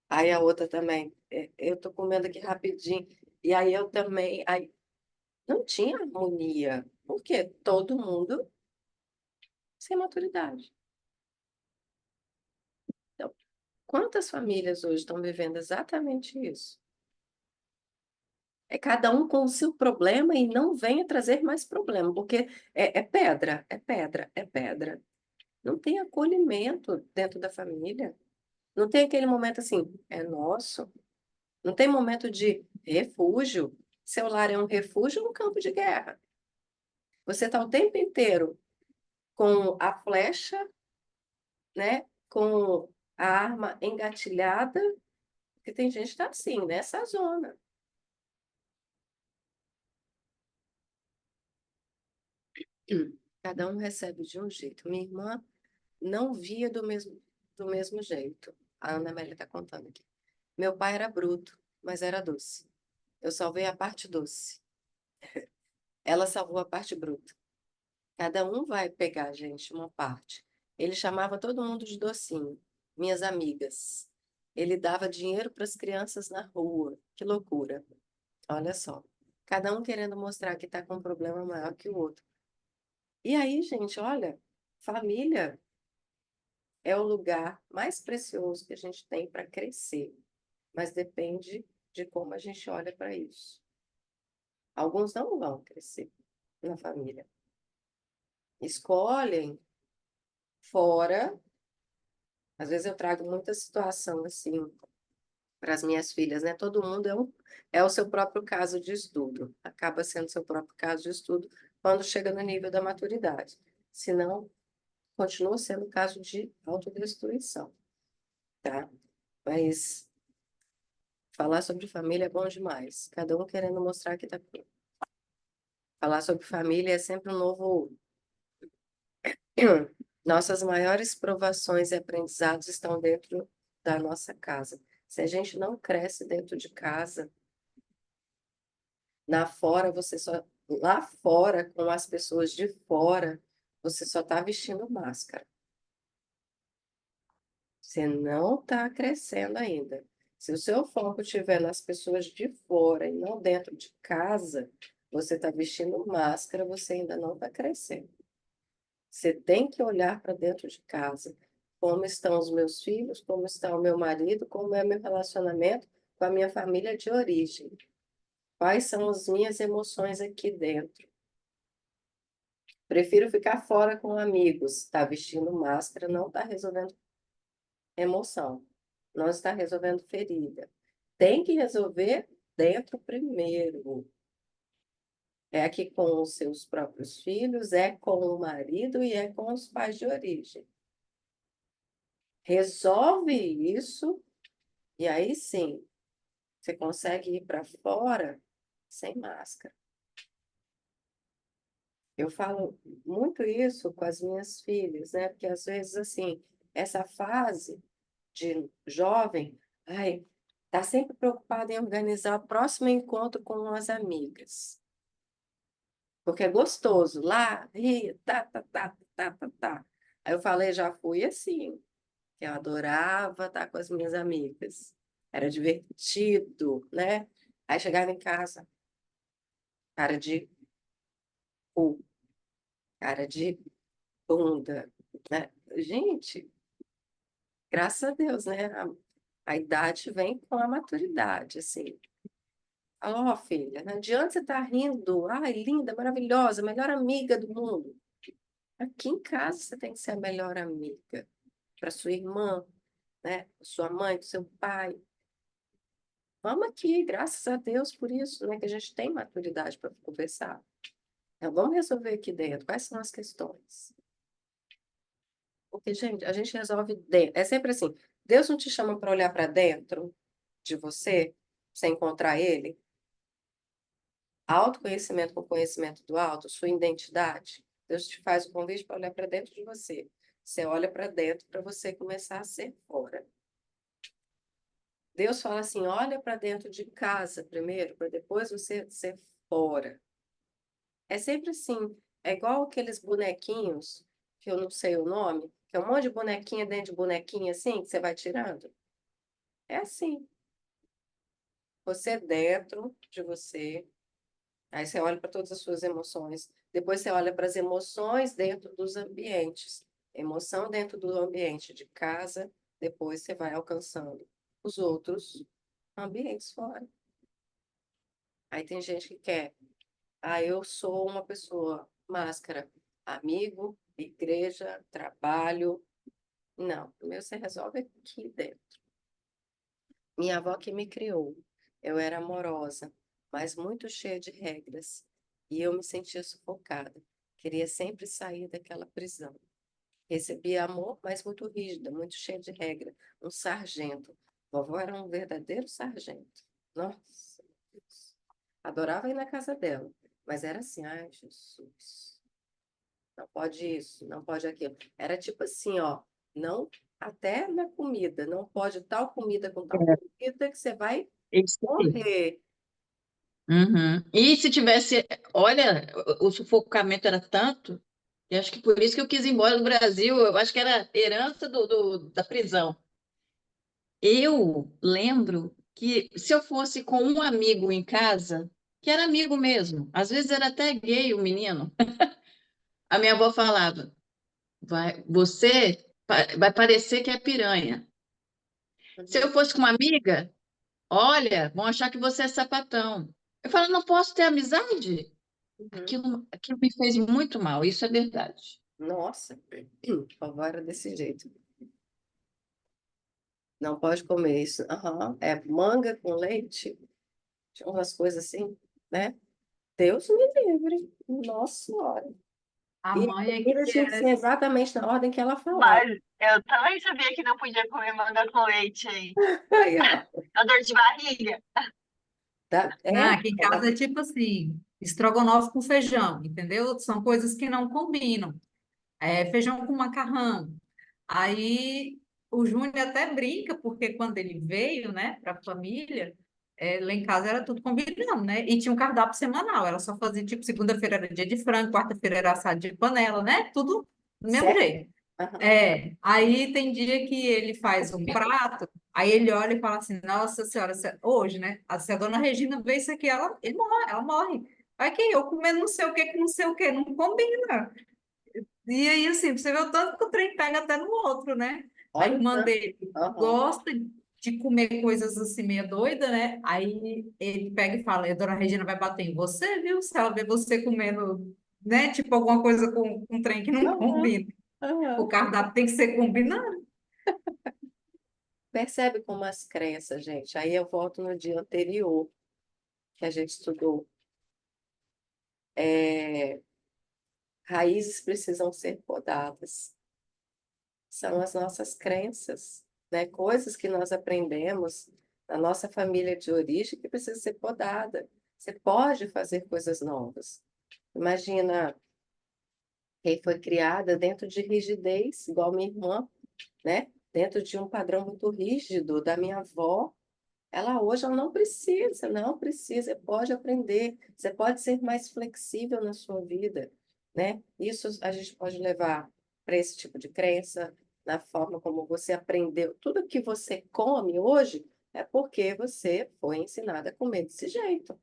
[SPEAKER 2] Aí a outra também, eu tô comendo aqui rapidinho. E aí eu também, aí não tinha harmonia, porque todo mundo sem maturidade. Então, quantas famílias hoje estão vivendo exatamente isso? É cada um com o seu problema e não venha trazer mais problema, porque é pedra, é pedra, é pedra. Não tem acolhimento dentro da família. Não tem aquele momento assim, é nosso. Não tem momento de refúgio. Seu lar é um refúgio ou um campo de guerra. Você está o tempo inteiro com a flecha, né? Com a arma engatilhada, porque tem gente que está assim, nessa zona. Cada um recebe de um jeito. Minha irmã não via do mesmo jeito. A Ana Amélia está contando aqui. Meu pai era bruto, mas era doce. Eu salvei a parte doce. Ela salvou a parte bruta. Cada um vai pegar, gente, uma parte. Ele chamava todo mundo de docinho, minhas amigas. Ele dava dinheiro para as crianças na rua. Que loucura. Olha só. Cada um querendo mostrar que está com um problema maior que o outro. E aí, gente, olha, família é o lugar mais precioso que a gente tem para crescer, mas depende de como a gente olha para isso. Alguns não vão crescer na família. Escolhem fora. Às vezes eu trago muita situação assim para as minhas filhas, né? Todo mundo é o seu próprio caso de estudo. Acaba sendo seu próprio caso de estudo quando chega no nível da maturidade. Senão, continua sendo caso de autodestruição, tá? Mas falar sobre família é bom demais. Cada um querendo mostrar que tá. Falar sobre família é sempre um novo. Nossas maiores provações e aprendizados estão dentro da nossa casa. Se a gente não cresce dentro de casa, lá fora, com as pessoas de fora, você só está vestindo máscara. Você não está crescendo ainda. Se o seu foco estiver nas pessoas de fora e não dentro de casa, você está vestindo máscara, você ainda não está crescendo. Você tem que olhar para dentro de casa. Como estão os meus filhos, como está o meu marido, como é meu relacionamento com a minha família de origem. Quais são as minhas emoções aqui dentro? Prefiro ficar fora com amigos. Está vestindo máscara, não está resolvendo emoção. Não está resolvendo ferida. Tem que resolver dentro primeiro. É aqui com os seus próprios filhos, é com o marido e é com os pais de origem. Resolve isso e aí sim, você consegue ir para fora sem máscara. Eu falo muito isso com as minhas filhas, né? Porque às vezes, assim, essa fase de jovem, ai, Está sempre preocupada em organizar o próximo encontro com as amigas. Porque é gostoso. Lá, ri, tá. Aí eu falei, já fui assim, que eu adorava estar com as minhas amigas. Era divertido, né? Aí chegava em casa, cara de cu, cara de bunda, né? Gente, graças a Deus, né? A idade vem com a maturidade, assim. Ó, filha, não adianta você estar rindo. Ai, linda, maravilhosa, melhor amiga do mundo. Aqui em casa você tem que ser a melhor amiga para sua irmã, né? Sua mãe, seu pai. Vamos aqui, graças a Deus por isso, né? Que a gente tem maturidade para conversar. Então, vamos resolver aqui dentro. Quais são as questões? Porque, gente, a gente resolve dentro. É sempre assim. Deus não te chama para olhar para dentro de você, você encontrar Ele. Autoconhecimento com conhecimento do alto, sua identidade. Deus te faz o convite para olhar para dentro de você. Você olha para dentro para você começar a ser fora. Deus fala assim: olha para dentro de casa primeiro, para depois você ser fora. É sempre assim. É igual aqueles bonequinhos, que eu não sei o nome, que é um monte de bonequinha dentro de bonequinha assim, que você vai tirando. É assim. Você dentro de você. Aí você olha para todas as suas emoções. Depois você olha para as emoções dentro dos ambientes. Emoção dentro do ambiente de casa. Depois você vai alcançando os outros ambientes fora. Aí tem gente que quer. Ah, eu sou uma pessoa máscara. Amigo, igreja, trabalho. Não, o meu você resolve aqui dentro. Minha avó que me criou. Eu era amorosa, mas muito cheia de regras. E eu me sentia sufocada. Queria sempre sair daquela prisão. Recebia amor, mas muito rígida, muito cheia de regra. Um sargento. Vovó era um verdadeiro sargento. Nossa, meu Deus. Adorava ir na casa dela. Mas era assim, ai, Jesus. Não pode isso, não pode aquilo. Era tipo assim, ó. Não, até na comida. Não pode tal comida com tal comida que você vai
[SPEAKER 1] Isso aí.
[SPEAKER 2] morrer.
[SPEAKER 1] Uhum. E se tivesse, olha, o sufocamento era tanto, eu acho que por isso que eu quis ir embora do Brasil, eu acho que era herança da prisão. Eu lembro que se eu fosse com um amigo em casa, que era amigo mesmo, às vezes era até gay o menino, a minha avó falava, vai parecer que é piranha. Se
[SPEAKER 2] Uhum,
[SPEAKER 1] eu fosse com uma amiga, olha, vão achar que você é sapatão. Eu falo, não posso ter amizade?
[SPEAKER 2] uhum.
[SPEAKER 1] Aquilo me fez muito mal, isso é verdade.
[SPEAKER 2] Nossa, vovó era desse jeito. Não pode comer isso. Aham. É manga com leite, tinha umas coisas assim, né? Deus me livre. Nossa Senhora.
[SPEAKER 3] A
[SPEAKER 2] E a
[SPEAKER 3] mãe é que
[SPEAKER 2] comida tinha que ser
[SPEAKER 3] era.
[SPEAKER 2] exatamente na ordem que ela falava.
[SPEAKER 4] Mas eu também sabia que não podia comer manga com leite aí.
[SPEAKER 2] Aí, ó.
[SPEAKER 4] A dor de barriga.
[SPEAKER 3] Não,
[SPEAKER 2] É,
[SPEAKER 3] aqui em casa é tipo assim, estrogonofe com feijão, entendeu? São coisas que não combinam. É, feijão com macarrão. Aí o Júnior até brinca, porque quando ele veio, né, para a família, lá em casa era tudo combinado, né? E tinha um cardápio semanal. Ela só fazia, tipo, segunda-feira era dia de frango, quarta-feira era assado de panela, né? Tudo do mesmo
[SPEAKER 2] certo?
[SPEAKER 3] jeito.
[SPEAKER 2] Aham.
[SPEAKER 3] Aí tem dia que ele faz um prato, aí ele olha e fala assim, nossa senhora, hoje, né? Se a dona Regina vê isso aqui, ele morre, ela morre. Aqui, eu comendo não sei o que, com não sei o que, não combina. E aí, assim, você vê o tanto que o trem pega até no outro, né? A
[SPEAKER 2] Olha o
[SPEAKER 3] irmã
[SPEAKER 2] tanto.
[SPEAKER 3] dele
[SPEAKER 2] Aham.
[SPEAKER 3] gosta de comer coisas assim, meio doida, né? Aí ele pega e fala, a dona Regina vai bater em você, viu? Se ela vê você comendo, né? Tipo, alguma coisa com um trem que não
[SPEAKER 2] Aham.
[SPEAKER 3] combina. O
[SPEAKER 2] Aham.
[SPEAKER 3] cardápio tem que ser combinado.
[SPEAKER 2] Percebe como as crenças, gente. Aí eu volto no dia anterior que a gente estudou. É, raízes precisam ser podadas. São as nossas crenças, né? Coisas que nós aprendemos na nossa família de origem que precisa ser podada. Você pode fazer coisas novas. Imagina quem foi criada dentro de rigidez, igual minha irmã, né? Dentro de um padrão muito rígido da minha avó. Ela hoje ela não precisa, pode aprender, você pode ser mais flexível na sua vida, né? Isso a gente pode levar para esse tipo de crença, na forma como você aprendeu. Tudo que você come hoje é porque você foi ensinada a comer desse jeito.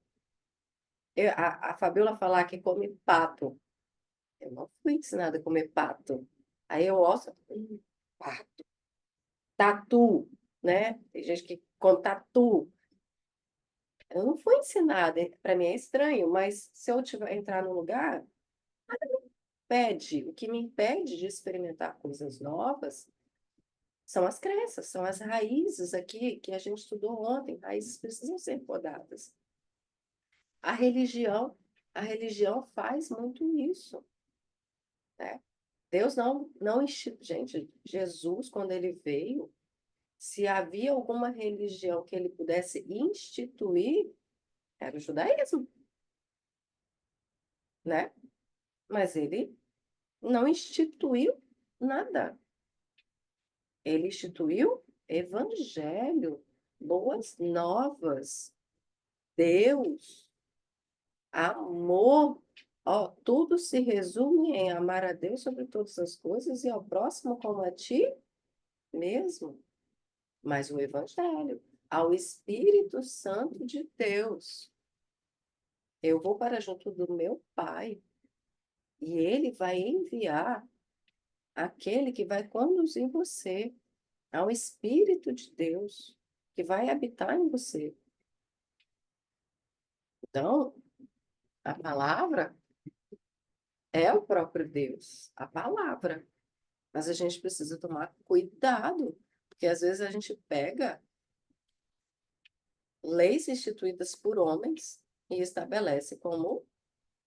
[SPEAKER 2] A Fabiola falar que come pato. Eu não fui ensinada a comer pato. Aí eu ouço, pato, tatu, né? Tem gente que come tatu. Eu não fui ensinada, para mim é estranho, mas se eu tiver entrar num lugar, o que me impede de experimentar coisas novas são as crenças, são as raízes aqui que a gente estudou ontem, raízes precisam ser podadas. A religião, a religião faz muito isso, né? Deus não gente, Jesus, quando ele veio, se havia alguma religião que ele pudesse instituir, era o judaísmo, né? Mas ele não instituiu nada. Ele instituiu evangelho, boas novas, Deus, amor. Ó, tudo se resume em amar a Deus sobre todas as coisas e ao próximo como a ti mesmo. Mas o evangelho, ao Espírito Santo de Deus. Eu vou para junto do meu Pai e ele vai enviar aquele que vai conduzir você ao Espírito de Deus que vai habitar em você. Então, a palavra é o próprio Deus, a palavra. Mas a gente precisa tomar cuidado, porque às vezes a gente pega leis instituídas por homens e estabelece como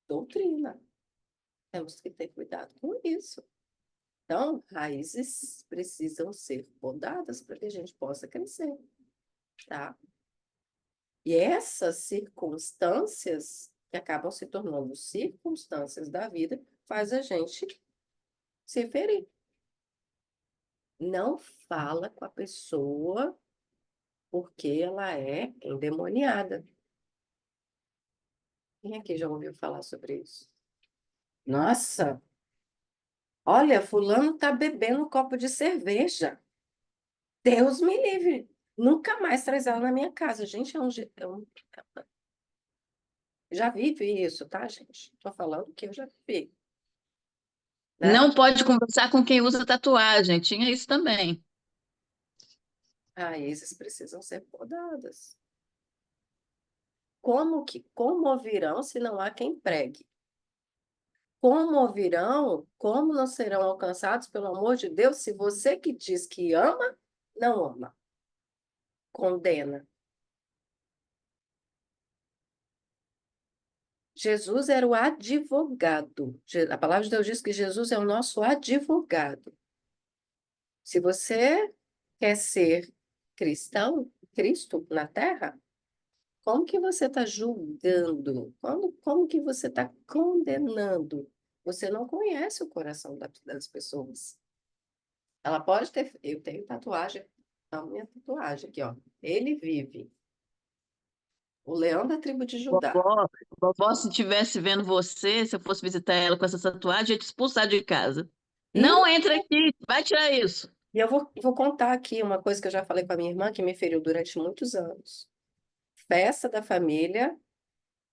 [SPEAKER 2] doutrina. Temos que ter cuidado com isso. Então, raízes precisam ser podadas para que a gente possa crescer, tá? E essas circunstâncias, que acabam se tornando circunstâncias da vida, faz a gente se ferir. Não fala com a pessoa porque ela é endemoniada. Quem aqui já ouviu falar sobre isso? Nossa, olha, fulano tá bebendo um copo de cerveja. Deus me livre. Nunca mais traz ela na minha casa. Gente, já vive isso, tá, gente? Tô falando que eu já vivi, né?
[SPEAKER 1] Não pode conversar com quem usa tatuagem. Tinha isso também.
[SPEAKER 2] Raízes precisam ser podadas. Como ouvirão se não há quem pregue? Como ouvirão, como não serão alcançados pelo amor de Deus, se você que diz que ama, não ama, condena. Jesus era o advogado. A palavra de Deus diz que Jesus é o nosso advogado. Se você quer ser cristão, Cristo na terra, como que você está julgando? Como que você está condenando? Você não conhece o coração das pessoas. Ela pode ter. Eu tenho tatuagem, a minha tatuagem aqui, ó. Ele vive. O leão da tribo de Judá.
[SPEAKER 1] Vovó, se estivesse vendo você, se eu fosse visitar ela com essa tatuagem, ia te expulsar de casa.
[SPEAKER 2] E,
[SPEAKER 1] Não entra aqui, vai tirar isso.
[SPEAKER 2] e eu vou contar aqui uma coisa que eu já falei com a minha irmã, que me feriu durante muitos anos. Festa da família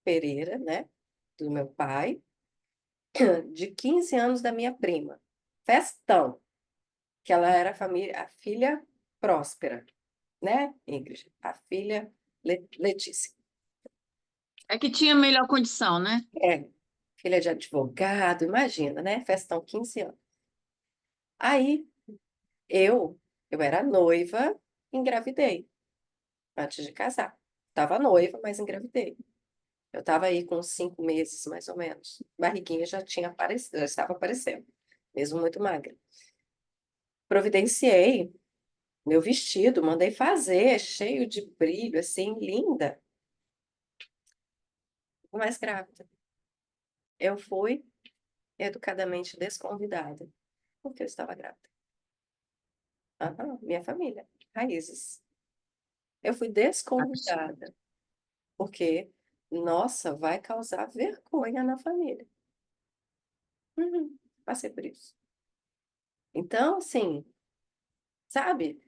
[SPEAKER 2] Pereira, né? Do meu pai, de 15 anos da minha prima. Festão, que ela era a filha próspera, né, Ingrid? A filha Letícia.
[SPEAKER 1] É que tinha melhor condição, né?
[SPEAKER 2] É, filha de advogado, imagina, né? Festão, 15 anos. Aí, eu era noiva, engravidei, antes de casar. Tava noiva, mas engravidei. Eu tava aí com 5 meses, mais ou menos. Barriguinha já tinha aparecido, já estava aparecendo, mesmo muito magra. Providenciei meu vestido, mandei fazer, cheio de brilho, assim, linda. Mas grávida. Eu fui educadamente desconvidada, porque eu estava grávida. Aham, minha família, raízes. Eu fui desconvidada, porque, nossa, vai causar vergonha na família. Passei por isso. Então, assim, sabe?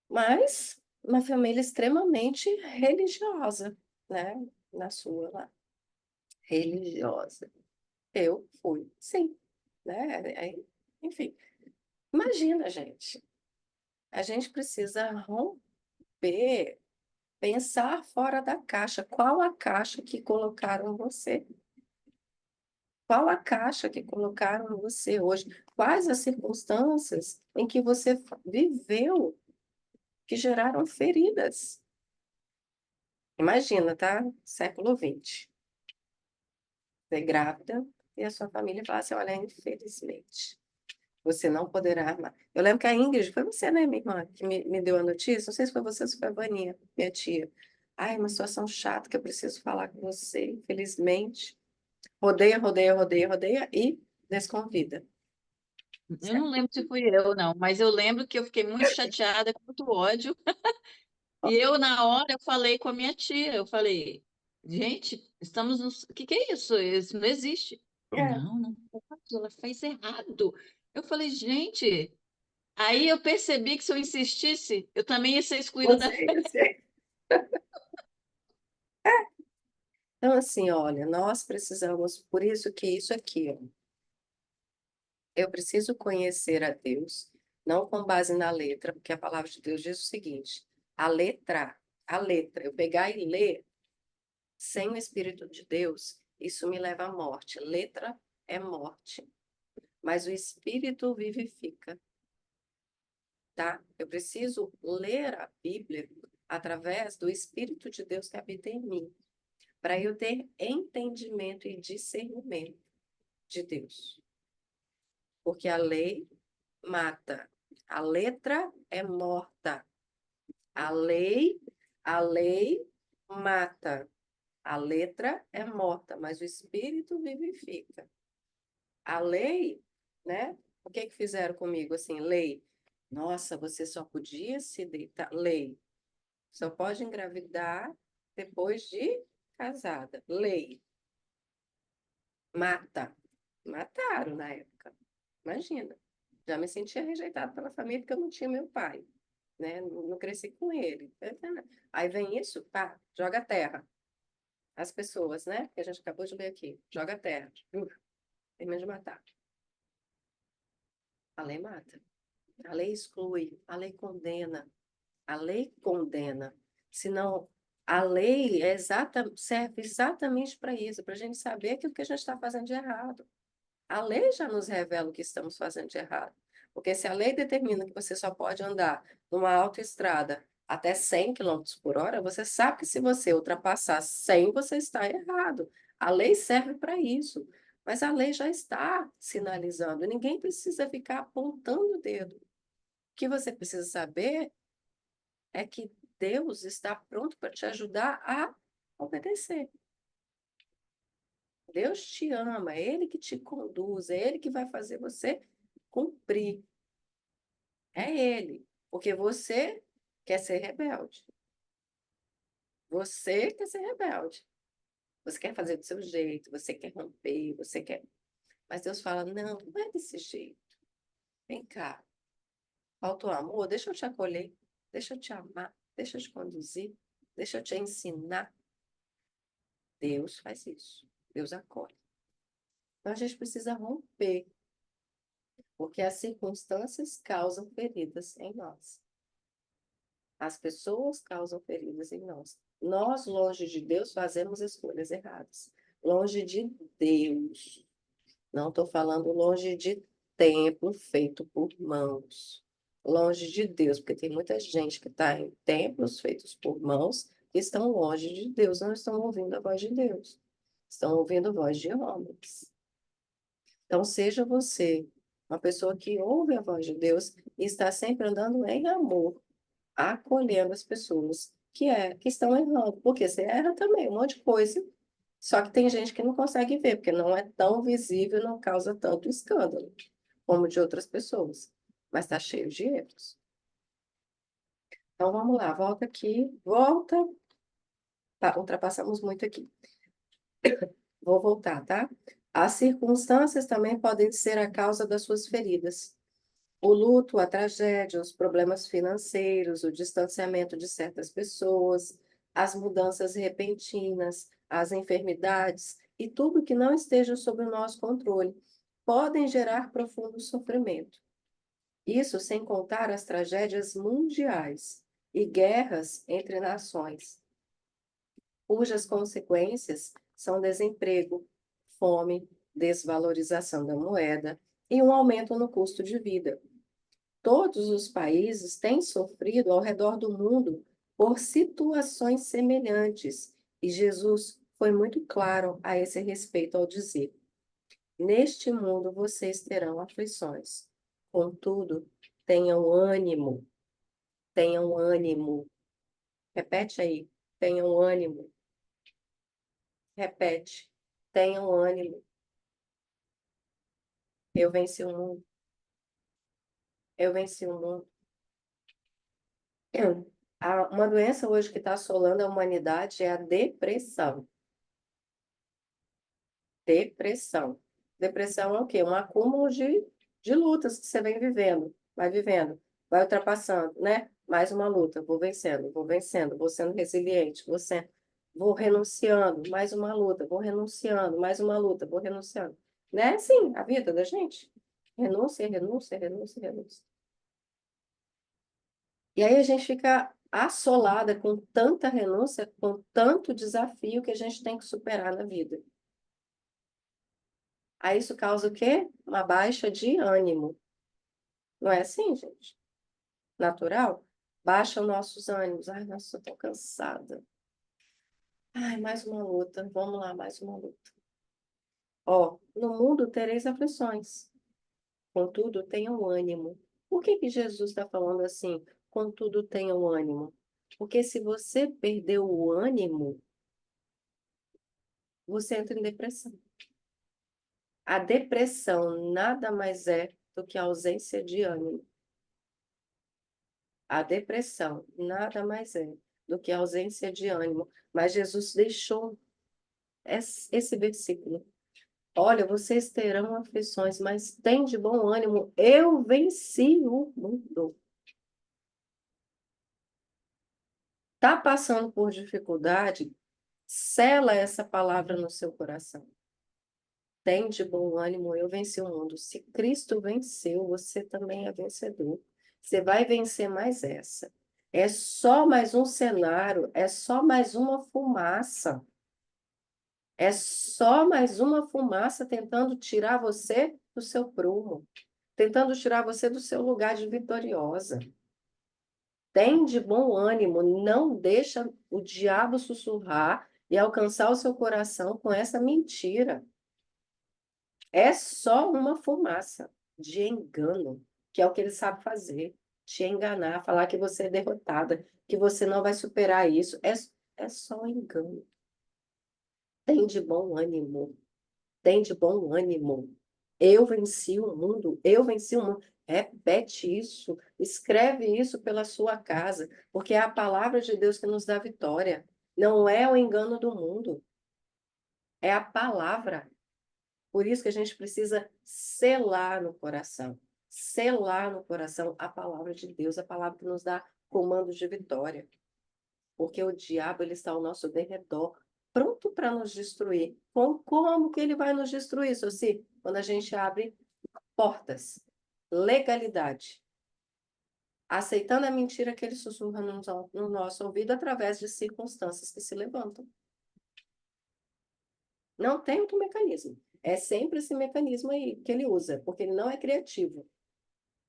[SPEAKER 2] Mas uma família extremamente religiosa, né? Na sua lá, religiosa. Eu fui, sim, né? Enfim, imagina, gente. A gente precisa romper, pensar fora da caixa. Qual a caixa que colocaram você? Qual a caixa que colocaram você hoje? Quais as circunstâncias em que você viveu que geraram feridas? Imagina, tá? Século XX. Você é grávida e a sua família fala assim: olha, infelizmente, você não poderá armar. Eu lembro que a Ingrid, foi você, né, minha irmã, que me deu a notícia? Não sei se foi você ou se foi a Vaninha, minha tia. Ai, uma situação chata que eu preciso falar com você, infelizmente. Rodeia, rodeia, rodeia, rodeia e desconvida.
[SPEAKER 1] Eu não lembro se fui eu, não, mas eu lembro que eu fiquei muito chateada, com muito ódio. E eu, na hora, eu falei com a minha tia, eu falei, gente, estamos no... O que que é isso? Isso não existe.
[SPEAKER 2] É,
[SPEAKER 1] Não pode, ela fez errado. Eu falei, gente, aí eu percebi que se eu insistisse, eu também ia ser excluída da
[SPEAKER 2] você,
[SPEAKER 1] festa.
[SPEAKER 2] você. Então, assim, olha, nós precisamos, por isso que isso aqui, ó, eu preciso conhecer a Deus, não com base na letra, porque a palavra de Deus diz o seguinte: a letra, eu pegar e ler sem o Espírito de Deus, isso me leva à morte. Letra é morte, mas o Espírito vivifica, tá? Eu preciso ler a Bíblia através do Espírito de Deus que habita em mim, para eu ter entendimento e discernimento de Deus. Porque a lei mata, a letra é morta. A lei, a lei mata. A letra é morta, mas o espírito vivifica. A lei, né? O que que fizeram comigo assim? Lei. Nossa, você só podia se deitar. Lei. Só pode engravidar depois de casada. Lei. Mata. Mataram na época. Imagina. Já me sentia rejeitada pela família porque eu não tinha meu pai, né? Não cresci com ele. Aí vem isso, pá, joga a terra. As pessoas, né? Que a gente acabou de ler aqui. Joga a terra. Termina de matar. A lei mata. A lei exclui. A lei condena. A lei condena. Senão, a lei serve exatamente para isso, para a gente saber aquilo que a gente está fazendo de errado. A lei já nos revela o que estamos fazendo de errado. Porque se a lei determina que você só pode andar numa autoestrada até 100 quilômetros por hora, você sabe que se você ultrapassar 100, você está errado. A lei serve para isso. Mas a lei já está sinalizando. Ninguém precisa ficar apontando o dedo. O que você precisa saber é que Deus está pronto para te ajudar a obedecer. Deus te ama, é Ele que te conduz, é Ele que vai fazer você cumprir. É Ele. Porque você quer ser rebelde. Você quer ser rebelde. Você quer fazer do seu jeito, você quer romper, você quer. Mas Deus fala: não, não é desse jeito. Vem cá. Falta o amor, deixa eu te acolher, deixa eu te amar, deixa eu te conduzir, deixa eu te ensinar. Deus faz isso. Deus acolhe. Então a gente precisa romper, porque as circunstâncias causam feridas em nós. As pessoas causam feridas em nós. Nós, longe de Deus, fazemos escolhas erradas. Longe de Deus. Não estou falando longe de templo feito por mãos. Longe de Deus, porque tem muita gente que está em templos feitos por mãos que estão longe de Deus, não estão ouvindo a voz de Deus. Estão ouvindo a voz de homens. Então, seja você uma pessoa que ouve a voz de Deus e está sempre andando em amor, acolhendo as pessoas que estão errando, porque você erra também, um monte de coisa. Só que tem gente que não consegue ver, porque não é tão visível, não causa tanto escândalo como de outras pessoas, mas está cheio de erros. Então, vamos lá, volta aqui, volta. Tá, ultrapassamos muito aqui. Vou voltar, tá? As circunstâncias também podem ser a causa das suas feridas. O luto, a tragédia, os problemas financeiros, o distanciamento de certas pessoas, as mudanças repentinas, as enfermidades e tudo que não esteja sob o nosso controle podem gerar profundo sofrimento. Isso sem contar as tragédias mundiais e guerras entre nações, cujas consequências são desemprego, fome, desvalorização da moeda e um aumento no custo de vida. Todos os países têm sofrido ao redor do mundo por situações semelhantes, e Jesus foi muito claro a esse respeito ao dizer: Neste mundo vocês terão aflições. Contudo, tenham ânimo, tenham ânimo. Repete aí, tenham ânimo. Repete, tenham ânimo. Eu venci o mundo. Eu venci o mundo. Uma doença hoje que está assolando a humanidade é a depressão. Depressão. Depressão é o quê? Um acúmulo de lutas que você vem vivendo, vai ultrapassando, né? Mais uma luta, vou vencendo, vou sendo resiliente, vou renunciando, mais uma luta, vou renunciando, mais uma luta, vou renunciando. Né? Sim, a vida da gente. Renúncia, renúncia, renúncia, renúncia. E aí a gente fica assolada com tanta renúncia, com tanto desafio que a gente tem que superar na vida. Aí isso causa o quê? Uma baixa de ânimo. Não é assim, gente? Natural? Baixa os nossos ânimos. Ai, nossa, eu tô cansada. Ai, mais uma luta. Vamos lá, mais uma luta. Ó, no mundo tereis aflições. Contudo, tenham ânimo. Por que que Jesus está falando assim? Contudo, tenham ânimo. Porque se você perdeu o ânimo, você entra em depressão. A depressão nada mais é do que a ausência de ânimo. A depressão nada mais é do que a ausência de ânimo. Mas Jesus deixou esse versículo. Olha, vocês terão aflições, mas tem de bom ânimo. Eu venci o mundo. Tá passando por dificuldade? Sela essa palavra no seu coração. Tem de bom ânimo, eu venci o mundo. Se Cristo venceu, você também é vencedor. Você vai vencer mais essa. É só mais um cenário, é só mais uma fumaça. É só mais uma fumaça tentando tirar você do seu prumo, tentando tirar você do seu lugar de vitoriosa. Tem de bom ânimo, não deixa o diabo sussurrar e alcançar o seu coração com essa mentira. É só uma fumaça de engano, que é o que ele sabe fazer. Te enganar, falar que você é derrotada, que você não vai superar isso. É só um engano. Tem de bom ânimo. Tem de bom ânimo. Eu venci o mundo. Eu venci o mundo. Repete isso. Escreve isso pela sua casa, porque é a palavra de Deus que nos dá vitória. Não é o engano do mundo. É a palavra. Por isso que a gente precisa selar no coração. Selar no coração a palavra de Deus, a palavra que nos dá comandos de vitória. Porque o diabo ele está ao nosso derredor, pronto para nos destruir. Como que ele vai nos destruir, Soci? Quando a gente abre portas. Legalidade. Aceitando a mentira que ele sussurra no nosso ouvido através de circunstâncias que se levantam. Não tem outro mecanismo. É sempre esse mecanismo aí que ele usa, porque ele não é criativo.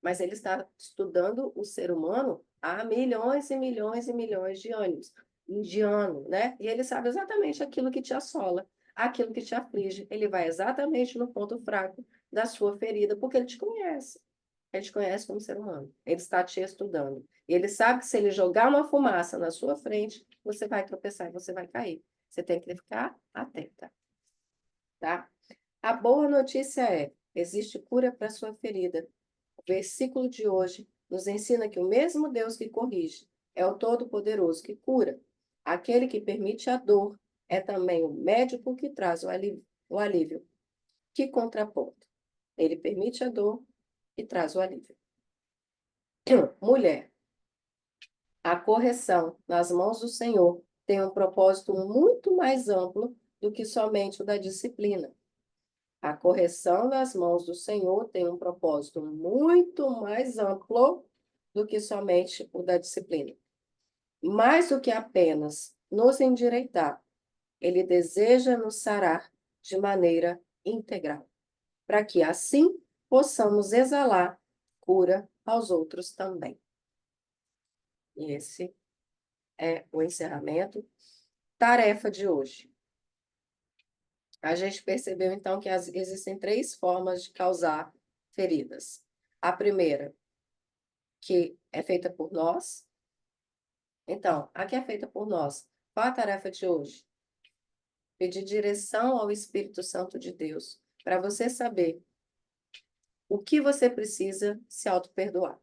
[SPEAKER 2] Mas ele está estudando o ser humano há milhões e milhões e milhões de anos, né? E ele sabe exatamente aquilo que te assola, aquilo que te aflige. Ele vai exatamente no ponto fraco da sua ferida, porque ele te conhece. Ele te conhece como ser humano. Ele está te estudando. Ele sabe que se ele jogar uma fumaça na sua frente, você vai tropeçar e você vai cair. Você tem que ficar atenta, tá? A boa notícia é, existe cura para sua ferida. O versículo de hoje nos ensina que o mesmo Deus que corrige é o Todo-Poderoso que cura. Aquele que permite a dor é também o médico que traz o alívio. Que contraponto? Ele permite a dor e traz o alívio. Mulher, a correção nas mãos do Senhor tem um propósito muito mais amplo do que somente o da disciplina. A correção nas mãos do Senhor tem um propósito muito mais amplo do que somente o da disciplina. Mais do que apenas nos endireitar, ele deseja nos sarar de maneira integral, para que assim possamos exalar cura aos outros também. E esse é o encerramento. Tarefa de hoje. A gente percebeu, então, que existem 3 formas de causar feridas. A primeira, que é feita por nós. Então, a que é feita por nós. Qual a tarefa de hoje? Pedir direção ao Espírito Santo de Deus, para você saber o que você precisa se auto-perdoar.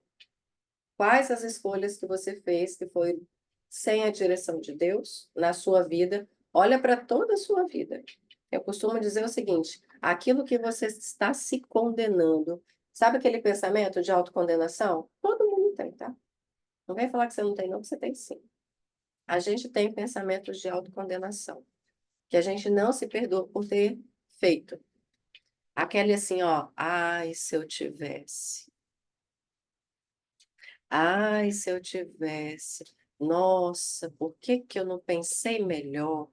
[SPEAKER 2] Quais as escolhas que você fez que foi sem a direção de Deus na sua vida? Olha para toda a sua vida. Eu costumo dizer o seguinte: aquilo que você está se condenando, sabe aquele pensamento de autocondenação? Todo mundo tem, tá? Não vem falar que você não tem, não, que você tem sim. A gente tem pensamentos de autocondenação, que a gente não se perdoa por ter feito. Aquele assim, ó, ai, se eu tivesse. Ai, se eu tivesse. Nossa, por que que eu não pensei melhor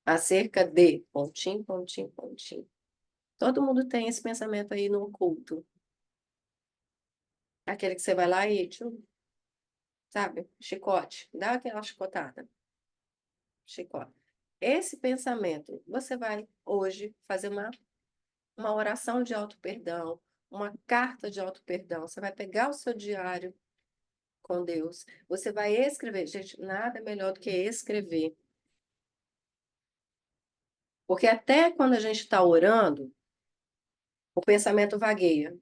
[SPEAKER 2] acerca de pontinho, pontinho, pontinho. Todo mundo tem esse pensamento aí no oculto. Aquele que você vai lá e, sabe, chicote, dá aquela chicotada. Chicote. Esse pensamento, você vai hoje fazer uma oração de auto-perdão, uma carta de auto-perdão. Você vai pegar o seu diário com Deus. Você vai escrever. Gente, nada melhor do que escrever. Porque até quando a gente está orando, o pensamento vagueia.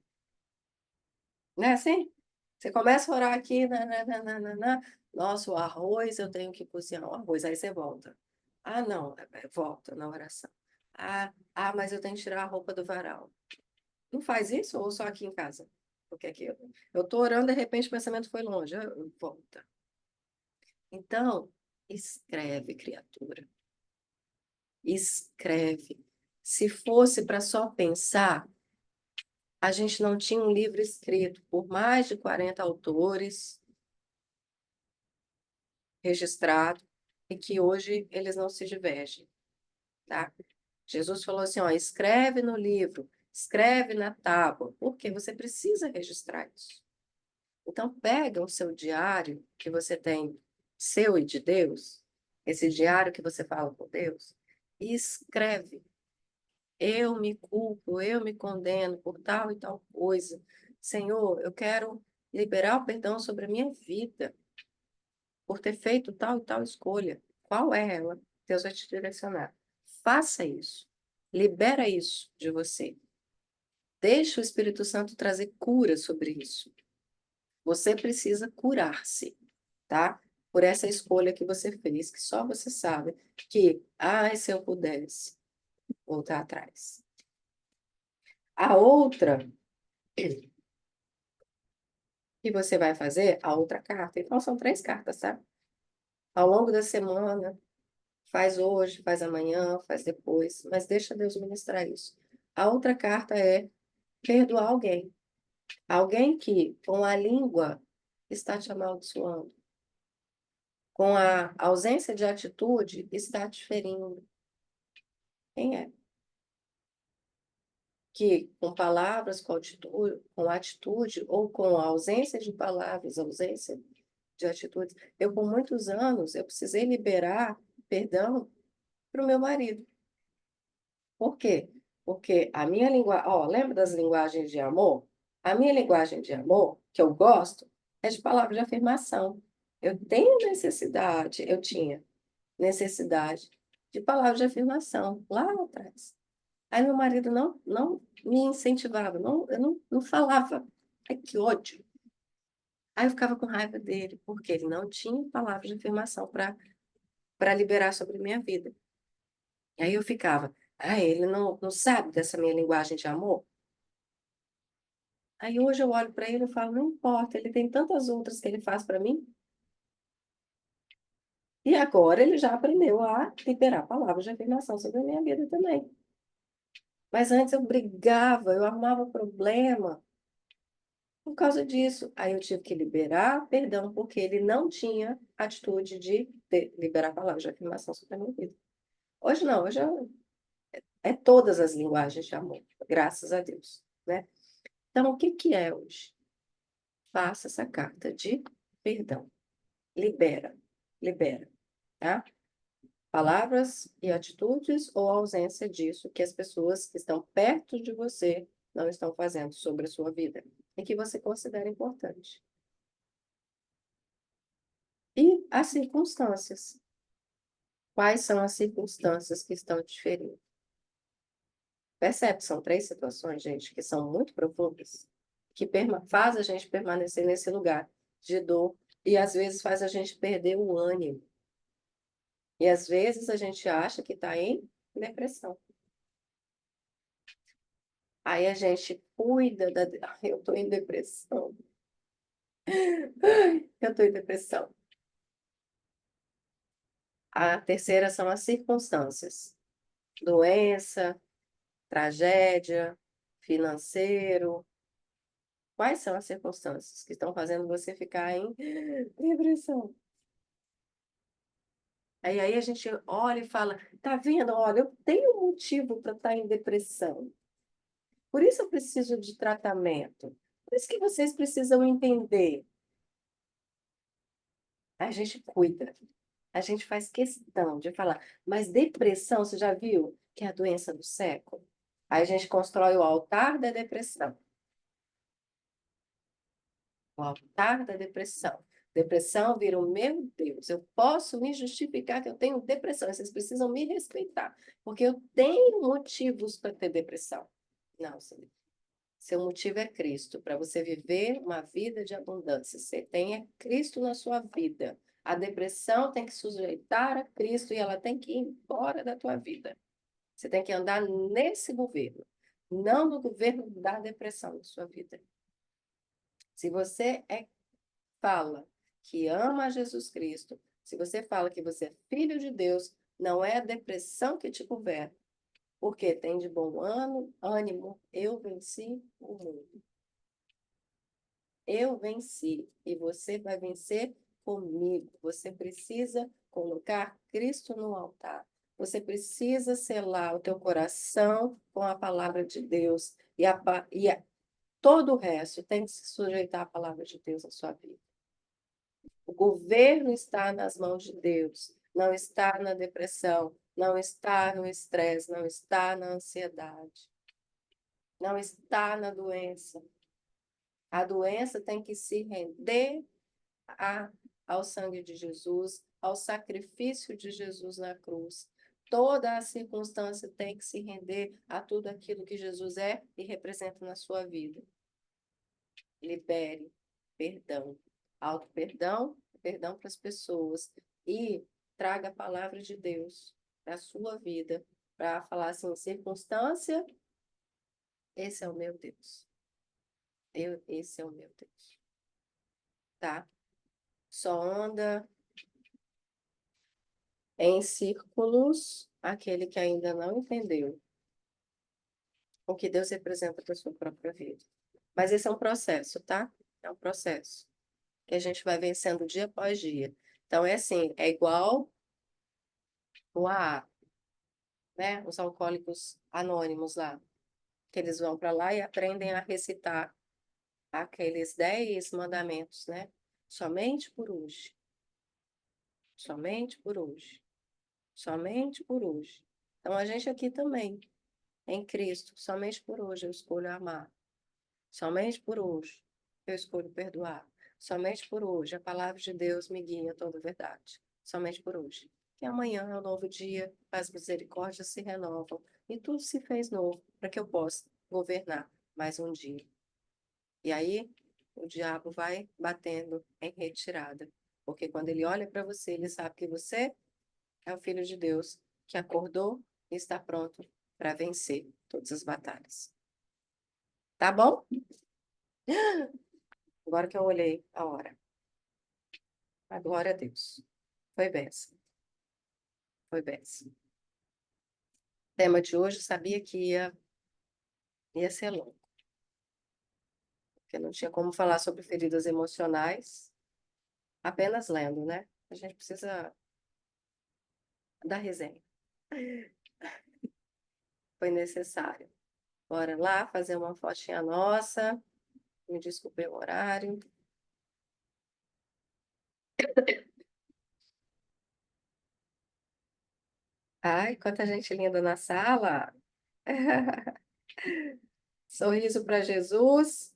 [SPEAKER 2] Não é assim? Você começa a orar aqui, nossa, o arroz, eu tenho que cozinhar o arroz. Aí você volta. Ah, não, volta na oração. Mas eu tenho que tirar a roupa do varal. Não faz isso ou só aqui em casa? Porque aqui eu estou orando, de repente o pensamento foi longe. Volta. Então, escreve, criatura. Escreve. Se fosse para só pensar, a gente não tinha um livro escrito por mais de 40 autores registrado e que hoje eles não se divergem, tá? Jesus falou assim, ó, escreve no livro, escreve na tábua, porque você precisa registrar isso. Então, pega o seu diário que você tem, seu e de Deus, esse diário que você fala com Deus, e escreve. Eu me culpo, eu me condeno por tal e tal coisa. Senhor, eu quero liberar o perdão sobre a minha vida, por ter feito tal e tal escolha. Qual é ela? Deus vai te direcionar. Faça isso. Libera isso de você. Deixa o Espírito Santo trazer cura sobre isso. Você precisa curar-se, tá? Por essa escolha que você fez, que só você sabe que, se eu pudesse voltar atrás. A outra que você vai fazer, a outra carta, então são 3 cartas, tá? Ao longo da semana, faz hoje, faz amanhã, faz depois, mas deixa Deus ministrar isso. A outra carta é perdoar alguém. Alguém que, com a língua, está te amaldiçoando. Com a ausência de atitude, está te ferindo. Quem é? Que com palavras, com atitude, ou com a ausência de palavras, ausência de atitudes. Eu, por muitos anos, eu precisei liberar perdão para o meu marido. Por quê? Porque a minha linguagem, lembra das linguagens de amor? A minha linguagem de amor, que eu gosto, é de palavra de afirmação. Eu tinha necessidade de palavras de afirmação lá atrás. Aí meu marido não me incentivava, eu não falava. Ai, que ódio. Aí eu ficava com raiva dele, porque ele não tinha palavras de afirmação para liberar sobre minha vida. Aí eu ficava, ele não sabe dessa minha linguagem de amor? Aí hoje eu olho para ele e falo, não importa, ele tem tantas outras que ele faz para mim. E agora ele já aprendeu a liberar palavras de afirmação sobre a minha vida também. Mas antes eu brigava, eu arrumava problema por causa disso. Aí eu tive que liberar perdão, porque ele não tinha atitude de liberar palavras de afirmação sobre a minha vida. Hoje não, hoje é todas as linguagens de amor, graças a Deus, né? Então, o que que é hoje? Faça essa carta de perdão. Libera, libera, tá? Palavras e atitudes ou ausência disso que as pessoas que estão perto de você não estão fazendo sobre a sua vida e que você considera importante. E as circunstâncias. Quais são as circunstâncias que estão te ferindo? Percebe que são 3 situações, gente, que são muito profundas, que faz a gente permanecer nesse lugar de dor e às vezes faz a gente perder o ânimo. E às vezes a gente acha que está em depressão. Aí a gente cuida da. Ai, eu estou em depressão. Ai, eu estou em depressão. A terceira são as circunstâncias: doença, tragédia, financeiro. Quais são as circunstâncias que estão fazendo você ficar em depressão? Aí a gente olha e fala: tá vendo? Olha, eu tenho um motivo para estar em depressão. Por isso eu preciso de tratamento. Por isso que vocês precisam entender. A gente cuida. A gente faz questão de falar. Mas depressão, você já viu que é a doença do século? Aí a gente constrói o altar da depressão. O altar da depressão. Depressão vira o meu Deus. Eu posso me justificar que eu tenho depressão. Vocês precisam me respeitar. Porque eu tenho motivos para ter depressão. Não, seu motivo é Cristo, para você viver uma vida de abundância. Você tenha Cristo na sua vida. A depressão tem que sujeitar a Cristo e ela tem que ir embora da tua vida. Você tem que andar nesse governo, não no governo da depressão na sua vida. Se você fala que ama a Jesus Cristo, se você fala que você é filho de Deus, não é a depressão que te governa, porque tem de bom ânimo, eu venci o mundo. Eu venci e você vai vencer comigo. Você precisa colocar Cristo no altar. Você precisa selar o teu coração com a palavra de Deus todo o resto tem que se sujeitar à palavra de Deus na sua vida. O governo está nas mãos de Deus, não está na depressão, não está no estresse, não está na ansiedade, não está na doença. A doença tem que se render ao sangue de Jesus, ao sacrifício de Jesus na cruz. Toda a circunstância tem que se render a tudo aquilo que Jesus é e representa na sua vida. Libere perdão, auto-perdão, perdão para as pessoas e traga a palavra de Deus para a sua vida, para falar assim, circunstância, esse é o meu Deus. Esse é o meu Deus. Tá? Só anda em círculos aquele que ainda não entendeu o que Deus representa para a sua própria vida. Mas esse é um processo, tá? É um processo que a gente vai vencendo dia após dia. Então, é assim, é igual o AA, né? Os alcoólicos anônimos lá, que eles vão para lá e aprendem a recitar aqueles 10 mandamentos, né? Somente por hoje. Somente por hoje. Somente por hoje. Então, a gente aqui também, em Cristo, somente por hoje eu escolho amar. Somente por hoje eu escolho perdoar. Somente por hoje a palavra de Deus me guia a toda a verdade. Somente por hoje. Que amanhã é um novo dia, as misericórdias se renovam e tudo se fez novo para que eu possa governar mais um dia. E aí, o diabo vai batendo em retirada. Porque quando ele olha para você, ele sabe que você é o filho de Deus que acordou e está pronto para vencer todas as batalhas. Tá bom? Agora que eu olhei a hora. A glória a Deus. Foi bênção. Foi bênção. O tema de hoje sabia que ia ser longo. Porque não tinha como falar sobre feridas emocionais apenas lendo, né? A gente precisa dar resenha. Foi necessário. Bora lá fazer uma fotinha nossa. Me desculpe o horário. Ai, quanta gente linda na sala. Sorriso para Jesus.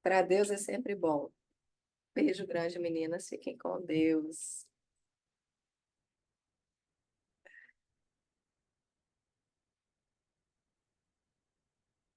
[SPEAKER 2] Para Deus é sempre bom. Beijo grande, meninas. Fiquem com Deus.